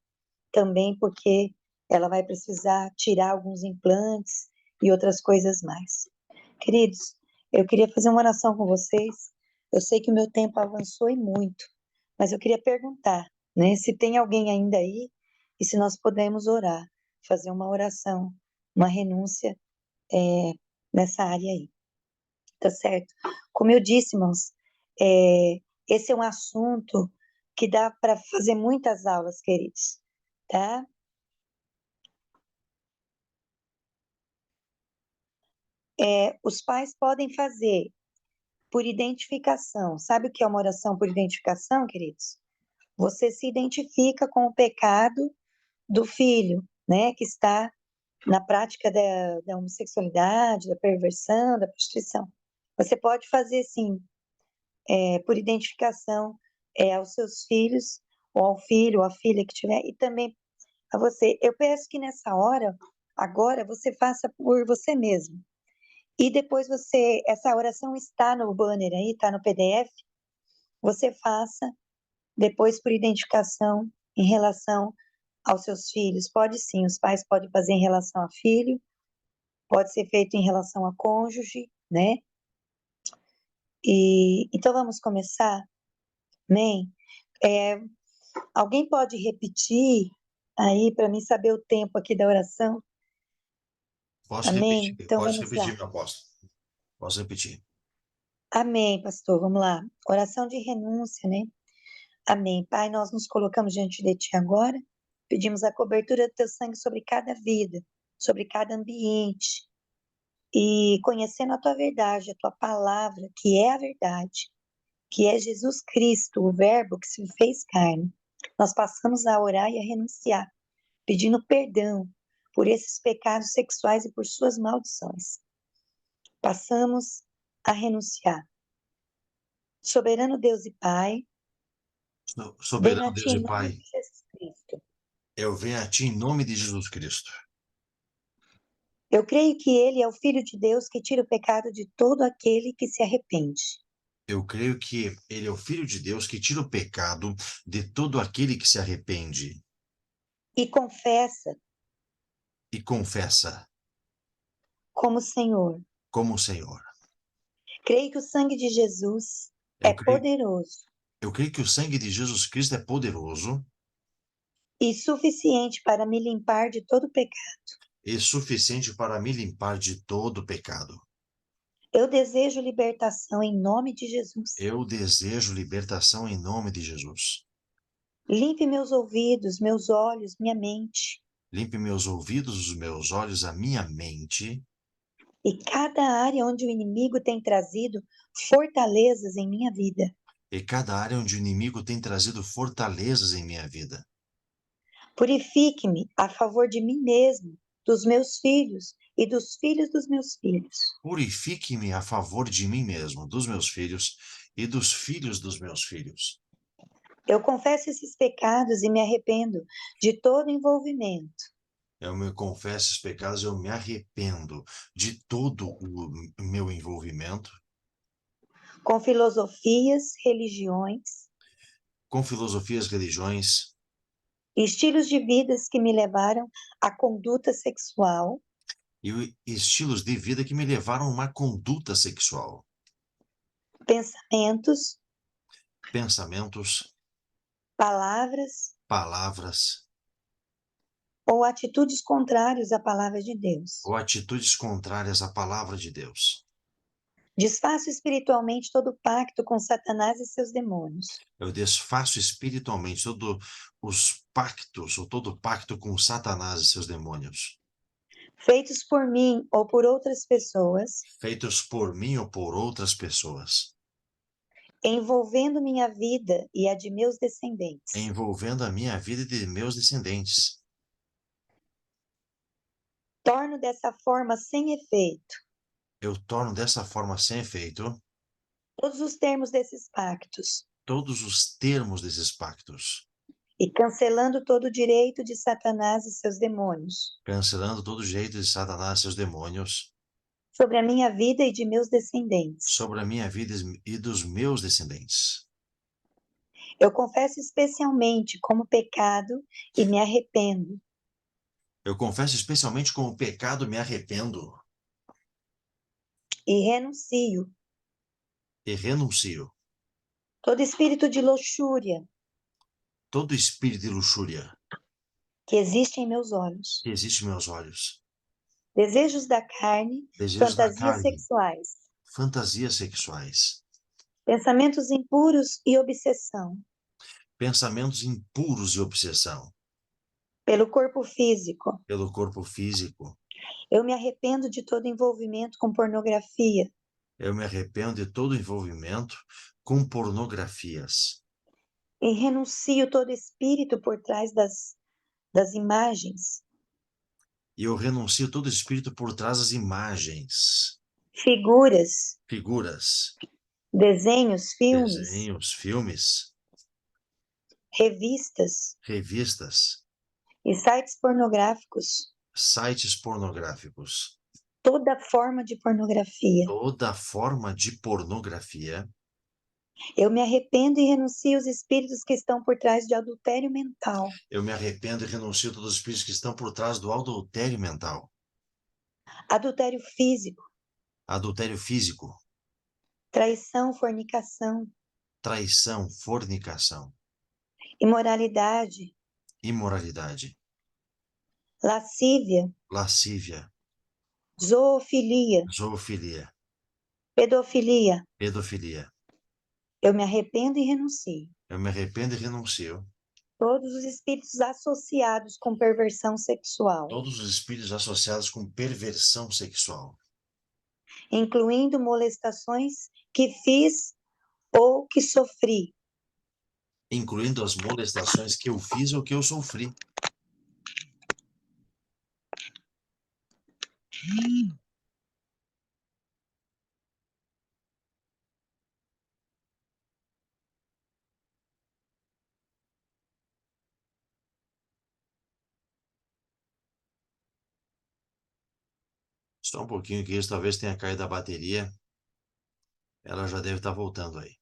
também, porque ela vai precisar tirar alguns implantes e outras coisas mais. Queridos, eu queria fazer uma oração com vocês. Eu sei que o meu tempo avançou e muito, mas eu queria perguntar, né, se tem alguém ainda aí e se nós podemos orar, fazer uma oração, uma renúncia nessa área aí, tá certo? Como eu disse, irmãos, é, esse é um assunto que dá para fazer muitas aulas, queridos, tá? Os pais podem fazer por identificação. Sabe o que é uma oração por identificação, queridos? Você se identifica com o pecado do filho, né, que está na prática da homossexualidade, da perversão, da prostituição. Você pode fazer, sim, por identificação aos seus filhos, ou ao filho, ou à filha que tiver, e também a você. Eu peço que nessa hora, agora, você faça por você mesmo. E depois essa oração está no banner aí, está no PDF, você faça depois por identificação em relação aos seus filhos. Pode sim, os pais podem fazer em relação a filho, pode ser feito em relação a cônjuge, né? E então vamos começar, amém? É, alguém pode repetir aí para mim saber o tempo aqui da oração? Amém? Então Pode vamos repetir, lá. meu apóstolo. Posso repetir. Amém, pastor. Vamos lá. Oração de renúncia, né? Amém. Pai, nós nos colocamos diante de Ti agora, pedimos a cobertura do Teu sangue sobre cada vida, sobre cada ambiente, e conhecendo a Tua verdade, a Tua palavra, que é a verdade, que é Jesus Cristo, o Verbo que se fez carne, nós passamos a orar e a renunciar, pedindo perdão por esses pecados sexuais e por suas maldições. Passamos a renunciar. Soberano Deus e Pai, venho Soberano a Ti Deus em e nome Pai, de Jesus Cristo. eu venho a Ti em nome de Jesus Cristo. Eu creio que Ele é o Filho de Deus que tira o pecado de todo aquele que se arrepende. Eu creio que Ele é o Filho de Deus que tira o pecado de todo aquele que se arrepende E confessa e confessa como Senhor. como Senhor. Creio que o sangue de Jesus Eu é creio, poderoso eu creio que o sangue de Jesus Cristo é poderoso e suficiente para me limpar de todo pecado. e suficiente para me limpar de todo pecado. Eu desejo libertação em nome de Jesus. Eu desejo libertação em nome de Jesus. Limpe meus ouvidos, meus olhos, minha mente Limpe meus ouvidos, os meus olhos, a minha mente e cada área onde o inimigo tem trazido fortalezas em minha vida. e cada área onde o inimigo tem trazido fortalezas em minha vida. Purifique-me a favor de mim mesmo, dos meus filhos e dos filhos dos meus filhos. Purifique-me a favor de mim mesmo, dos meus filhos e dos filhos dos meus filhos. Eu confesso esses pecados e me arrependo de todo envolvimento Eu me confesso os pecados, eu me arrependo de todo o meu envolvimento com filosofias, religiões, com filosofias, religiões estilos de vidas que me levaram à conduta sexual, e estilos de vida que me levaram a uma conduta sexual, pensamentos, pensamentos, palavras palavras ou atitudes contrárias à palavra de Deus. ou atitudes contrárias à palavra de Deus. Desfaço espiritualmente todo pacto com Satanás e seus demônios, Eu desfaço espiritualmente todos os pactos, ou todo pacto com Satanás e seus demônios, feitos por mim ou por outras pessoas, feitos por mim ou por outras pessoas, envolvendo minha vida e a de meus descendentes. envolvendo a minha vida e de meus descendentes. Torno dessa forma sem efeito Eu torno dessa forma sem efeito todos os termos desses pactos todos os termos desses pactos, e cancelando todo o direito de Satanás e seus demônios cancelando todo jeito de Satanás e seus demônios sobre a minha vida e de meus descendentes. sobre a minha vida e dos meus descendentes. Eu confesso especialmente como pecado e me arrependo. Eu confesso especialmente como pecado, me arrependo E renuncio e renuncio todo espírito de luxúria todo espírito de luxúria que existe em meus olhos, que existe em meus olhos, desejos da carne, desejos da fantasias carne, sexuais, fantasias sexuais, pensamentos impuros e obsessão pensamentos impuros e obsessão pelo corpo físico. pelo corpo físico. Eu me arrependo de todo envolvimento com pornografia, Eu me arrependo de todo envolvimento com pornografias. e renuncio todo espírito por trás das imagens, E eu renuncio todo espírito por trás das imagens, figuras, figuras, desenhos, filmes, desenhos, filmes, revistas revistas, e sites pornográficos, sites pornográficos. toda forma de pornografia. Toda forma de pornografia. Eu me arrependo e renuncio os espíritos que estão por trás de adultério mental, Eu me arrependo e renuncio a todos os espíritos que estão por trás do adultério mental, adultério físico, adultério físico, traição, fornicação, traição, fornicação, imoralidade, imoralidade, lascívia, lascívia, zoofilia, zoofilia, pedofilia, pedofilia, Eu me arrependo e renuncio. Eu me arrependo e renuncio. Todos os espíritos associados com perversão sexual, Todos os espíritos associados com perversão sexual, incluindo molestações que fiz ou que sofri, incluindo as molestações que eu fiz ou que eu sofri. Só um pouquinho que isso talvez tenha caído a bateria. Ela já deve estar voltando aí.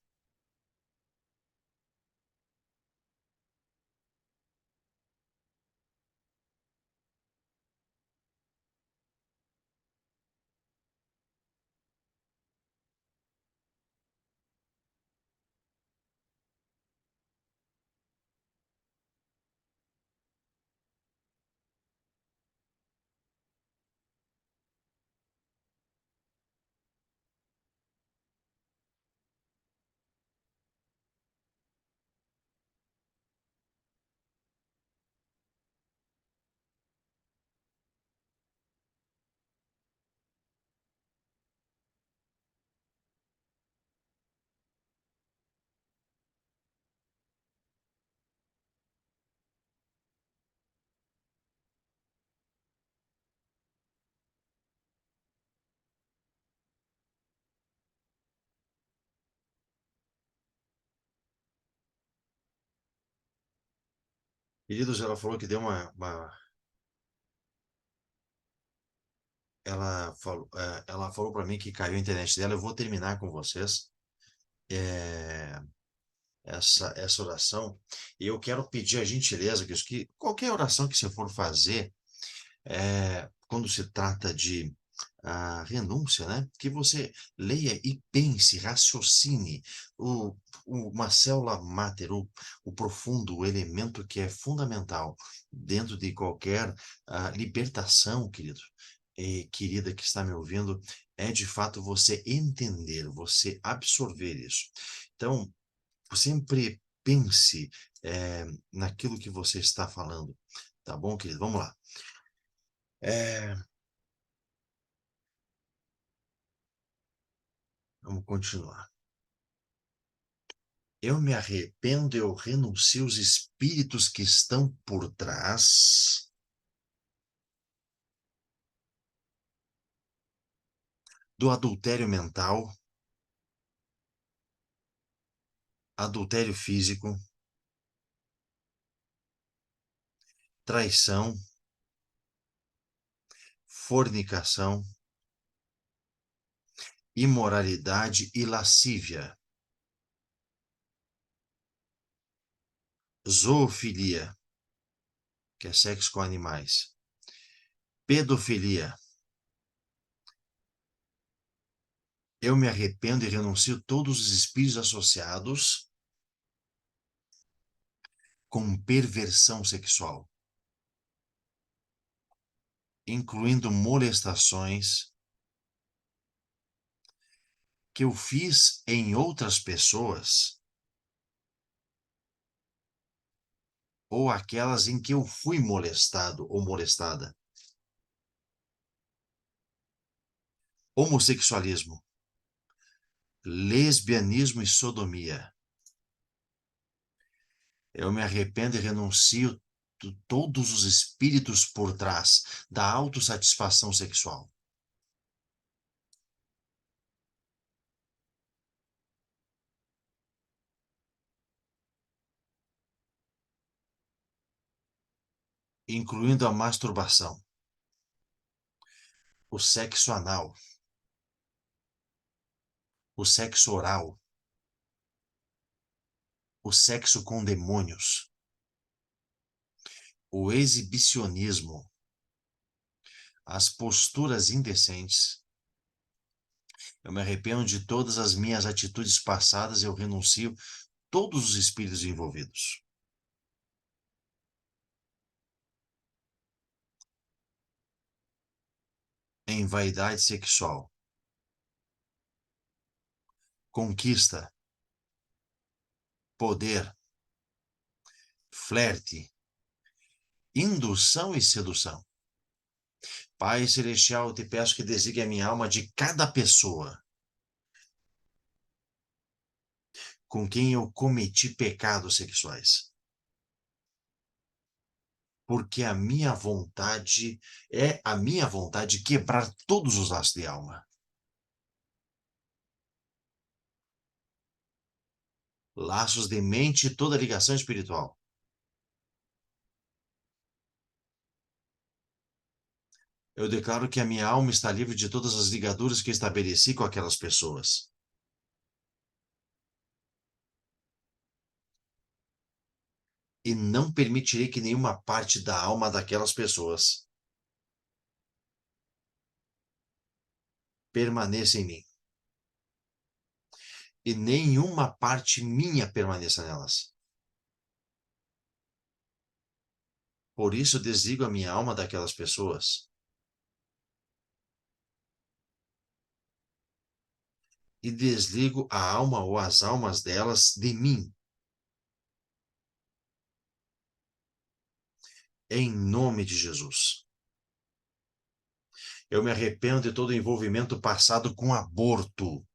Queridos, ela falou que deu ela falou para mim que caiu a internet dela. Eu vou terminar com vocês é, essa oração. E eu quero pedir a gentileza que qualquer oração que você for fazer, quando se trata de renúncia, né? Que você leia e pense, raciocine uma célula máter, o profundo, o elemento que é fundamental dentro de qualquer libertação, querido. Querida que está me ouvindo, é de fato você entender, você absorver isso. Então, sempre pense naquilo que você está falando, tá bom, querido? Vamos lá. É, vamos continuar. Eu me arrependo, eu renuncio os espíritos que estão por trás do adultério mental, adultério físico, traição, fornicação, imoralidade e lascívia, zoofilia, que é sexo com animais, pedofilia. Eu me arrependo e renuncio todos os espíritos associados com perversão sexual, incluindo molestações que eu fiz em outras pessoas ou aquelas em que eu fui molestado ou molestada. Homossexualismo, lesbianismo e sodomia. Eu me arrependo e renuncio todos os espíritos por trás da autossatisfação sexual, incluindo a masturbação, o sexo anal, o sexo oral, o sexo com demônios, o exibicionismo, as posturas indecentes. Eu me arrependo de todas as minhas atitudes passadas, eu renuncio todos os espíritos envolvidos. Em vaidade sexual, conquista, poder, flerte, indução e sedução. Pai Celestial, eu te peço que desligue a minha alma de cada pessoa com quem eu cometi pecados sexuais. Porque a minha vontade quebrar todos os laços de alma. Laços de mente e toda ligação espiritual. Eu declaro que a minha alma está livre de todas as ligaduras que estabeleci com aquelas pessoas. E não permitirei que nenhuma parte da alma daquelas pessoas permaneça em mim. E nenhuma parte minha permaneça nelas. Por isso eu desligo a minha alma daquelas pessoas. E desligo a alma ou as almas delas de mim. Em nome de Jesus. Eu me arrependo de todo envolvimento passado com aborto.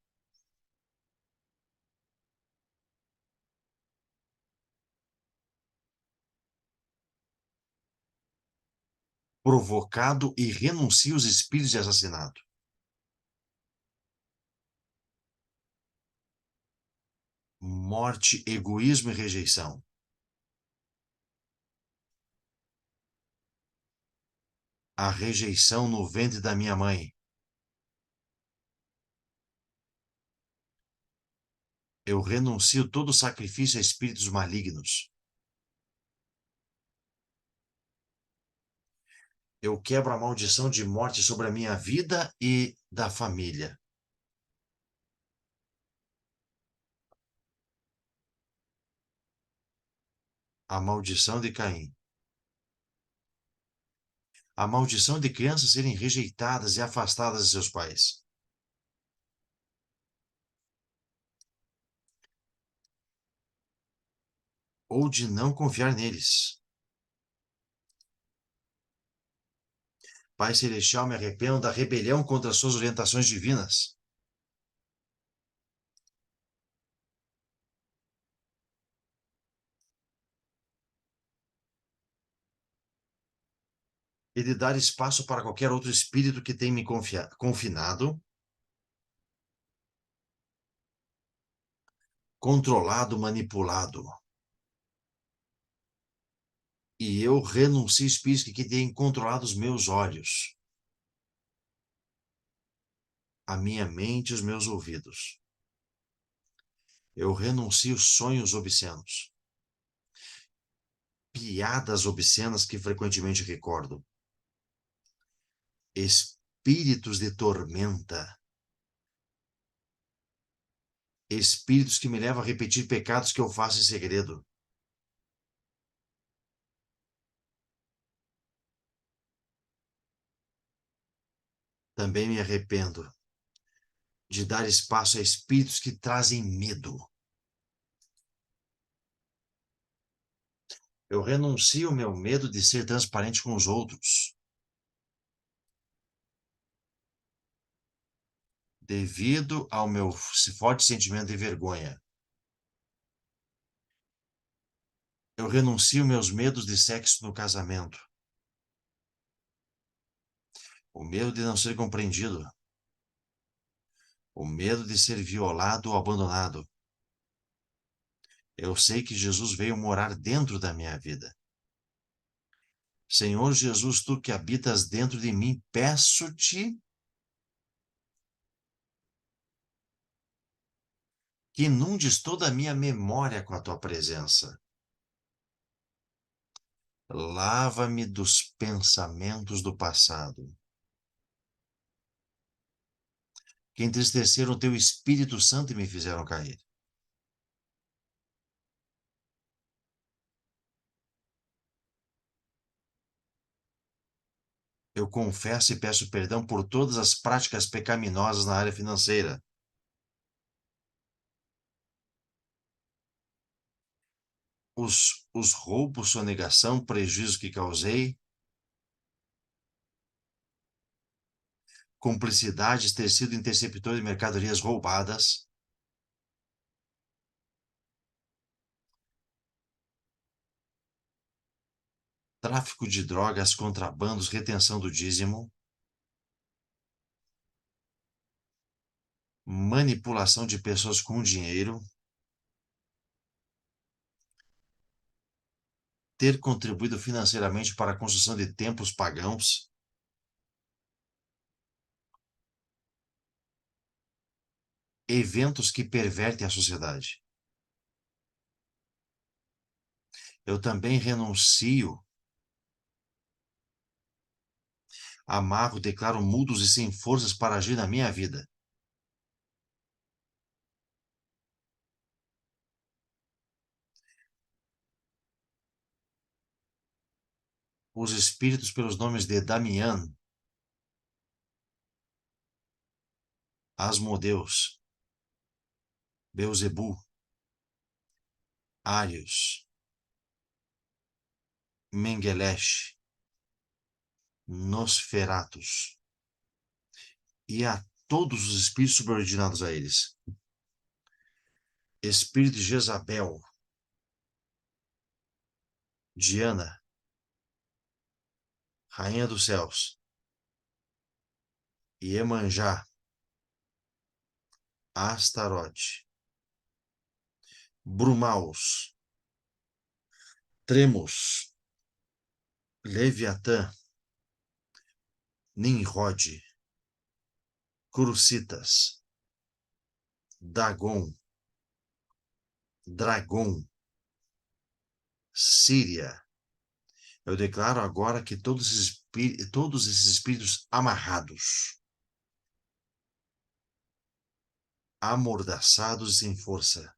Provocado e renuncio aos espíritos de assassinato. Morte, egoísmo e rejeição. A rejeição no ventre da minha mãe. Eu renuncio todo sacrifício a espíritos malignos. Eu quebro a maldição de morte sobre a minha vida e da família. A maldição de Caim. A maldição de crianças serem rejeitadas e afastadas de seus pais. Ou de não confiar neles. Pai Celestial, me arrependo da rebelião contra as suas orientações divinas. E de dar espaço para qualquer outro espírito que tenha me confinado, controlado, manipulado. E eu renuncio a espíritos que tenham controlado os meus olhos, a minha mente e os meus ouvidos. Eu renuncio sonhos obscenos, piadas obscenas que frequentemente recordo, espíritos de tormenta, espíritos que me levam a repetir pecados que eu faço em segredo. Também me arrependo de dar espaço a espíritos que trazem medo. Eu renuncio ao meu medo de ser transparente com os outros, devido ao meu forte sentimento de vergonha. Eu renuncio meus medos de sexo no casamento. O medo de não ser compreendido. O medo de ser violado ou abandonado. Eu sei que Jesus veio morar dentro da minha vida. Senhor Jesus, tu que habitas dentro de mim, peço-te que inundes toda a minha memória com a tua presença. Lava-me dos pensamentos do passado, que entristeceram o teu Espírito Santo e me fizeram cair. Eu confesso e peço perdão por todas as práticas pecaminosas na área financeira. os roubos, sonegação, prejuízo que causei, cumplicidades, ter sido interceptor de mercadorias roubadas, tráfico de drogas, contrabandos, retenção do dízimo, manipulação de pessoas com dinheiro, ter contribuído financeiramente para a construção de templos pagãos, eventos que pervertem a sociedade. Eu também renuncio, amarro, declaro mudos e sem forças para agir na minha vida. Os espíritos pelos nomes de Damian, Asmodeus, Beuzebu, Ários, Mengelesh, Nosferatus e a todos os espíritos subordinados a eles. Espírito de Jezabel, Diana, Rainha dos Céus, Iemanjá, Astarote, Brumaus, Tremos, Leviatã, Nimrod, Crucitas, Dagon, Dragon, Síria. Eu declaro agora que todos esses espíritos amarrados, amordaçados e sem força,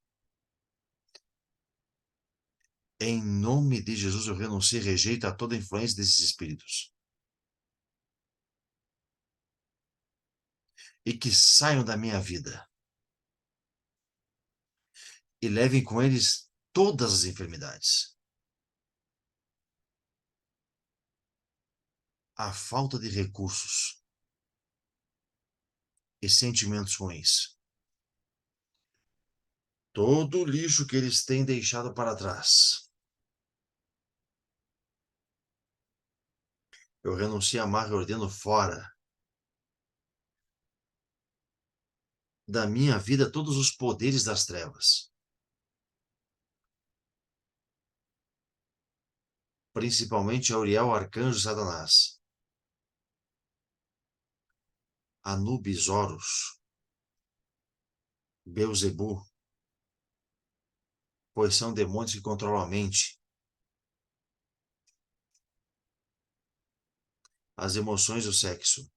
em nome de Jesus eu renuncio e rejeito a toda influência desses espíritos. E que saiam da minha vida. E levem com eles todas as enfermidades. A falta de recursos e sentimentos ruins. Todo o lixo que eles têm deixado para trás. Eu renuncio a amar e ordeno fora da minha vida todos os poderes das trevas. Principalmente Auriel, Arcanjo Satanás. Anubis, Horus, Beuzebu, pois são demônios que controlam a mente, as emoções e o sexo,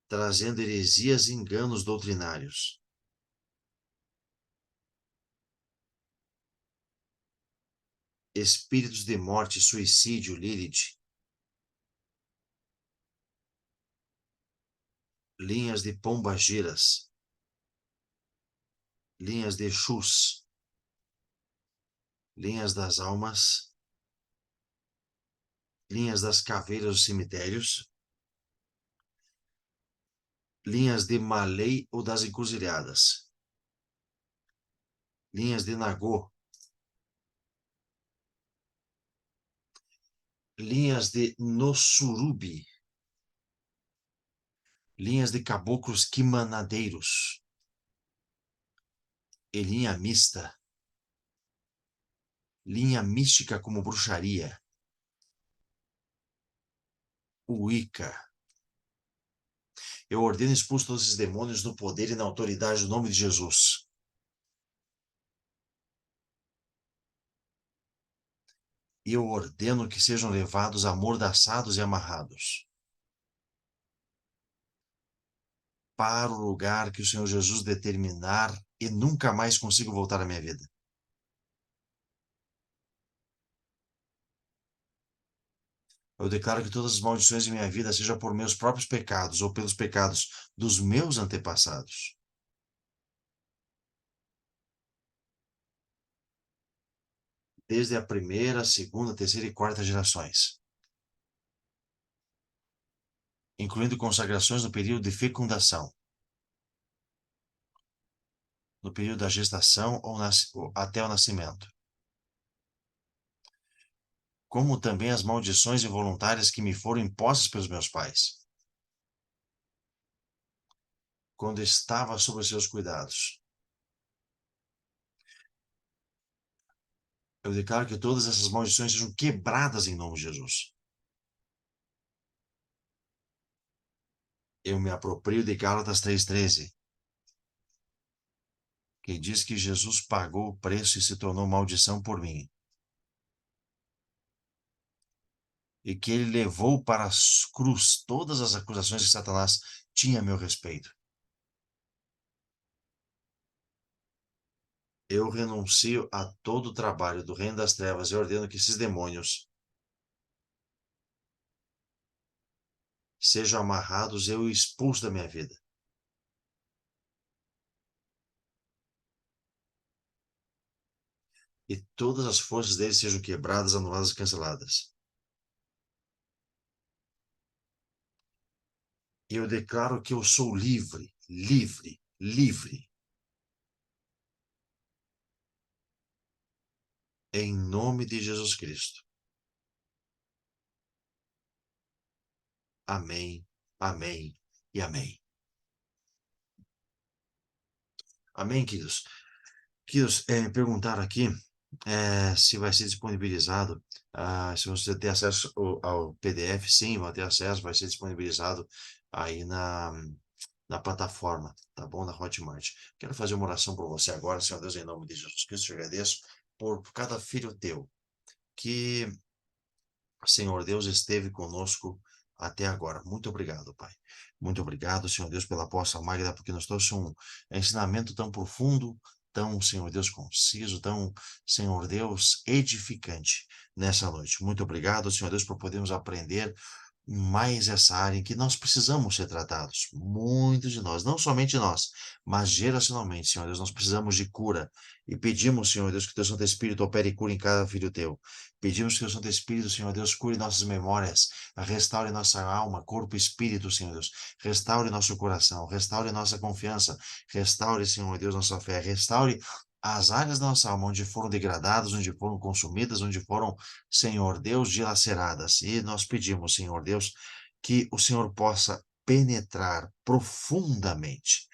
trazendo heresias e enganos doutrinários. Espíritos de morte, suicídio, Lilith, linhas de pombagiras, linhas de Exus, linhas das almas, linhas das caveiras dos cemitérios, linhas de Malei ou das encruzilhadas, linhas de Nagô, linhas de Nossurubi, linhas de caboclos quimanadeiros e linha mista, linha mística como bruxaria, Wicca. Eu ordeno expulso todos esses demônios no poder e na autoridade do nome de Jesus. E eu ordeno que sejam levados amordaçados e amarrados para o lugar que o Senhor Jesus determinar e nunca mais consigo voltar à minha vida. Eu declaro que todas as maldições de minha vida sejam por meus próprios pecados ou pelos pecados dos meus antepassados. desde a primeira, segunda, terceira e quarta gerações, incluindo consagrações no período de fecundação, no período da gestação ou até o nascimento, como também as maldições involuntárias que me foram impostas pelos meus pais, quando estava sob os seus cuidados. Eu declaro que todas essas maldições sejam quebradas em nome de Jesus. Eu me aproprio de Gálatas 3,13, que diz que Jesus pagou o preço e se tornou maldição por mim, e que ele levou para a cruz todas as acusações que Satanás tinha a meu respeito. Eu renuncio a todo o trabalho do reino das trevas e ordeno que esses demônios sejam amarrados e eu expulso da minha vida. E todas as forças deles sejam quebradas, anuladas e canceladas. E eu declaro que eu sou livre, livre, livre. Em nome de Jesus Cristo. Amém, amém e amém. Amém, queridos? Queridos, perguntaram aqui se vai ser disponibilizado, se você tem acesso ao PDF, sim, vai ter acesso, vai ser disponibilizado aí na plataforma, tá bom? Na Hotmart. Quero fazer uma oração por você agora, Senhor Deus, em nome de Jesus Cristo, te agradeço por cada filho teu, que, Senhor Deus, esteve conosco até agora. Muito obrigado, Pai. Muito obrigado, Senhor Deus, pela apóstola Magda, porque nos trouxe um ensinamento tão profundo, tão, Senhor Deus, conciso, tão, Senhor Deus, edificante nessa noite. Muito obrigado, Senhor Deus, por podermos aprender mais essa área em que nós precisamos ser tratados. Muitos de nós, não somente nós, mas geracionalmente, Senhor Deus, nós precisamos de cura. E pedimos, Senhor Deus, que o Teu Santo Espírito opere cura em cada filho Teu. Pedimos que o Santo Espírito, Senhor Deus, cure nossas memórias, restaure nossa alma, corpo e espírito, Senhor Deus. Restaure nosso coração, restaure nossa confiança, restaure, Senhor Deus, nossa fé, restaure as áreas da nossa alma onde foram degradadas, onde foram consumidas, onde foram, Senhor Deus, dilaceradas. E nós pedimos, Senhor Deus, que o Senhor possa penetrar profundamente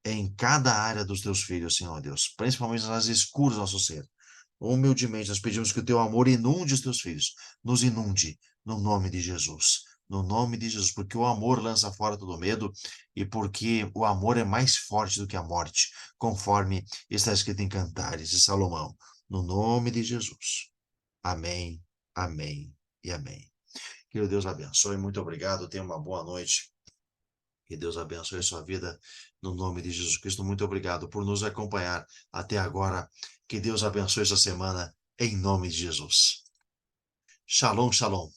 em cada área dos teus filhos, Senhor Deus, principalmente nas escuras do nosso ser. Humildemente, nós pedimos que o teu amor inunde os teus filhos, nos inunde, no nome de Jesus. No nome de Jesus, porque o amor lança fora todo medo e porque o amor é mais forte do que a morte, conforme está escrito em Cantares de Salomão. No nome de Jesus. Amém, amém e amém. Que Deus abençoe. Muito obrigado. Tenha uma boa noite. Que Deus abençoe a sua vida no nome de Jesus Cristo. Muito obrigado por nos acompanhar até agora. Que Deus abençoe essa semana em nome de Jesus. Shalom, shalom.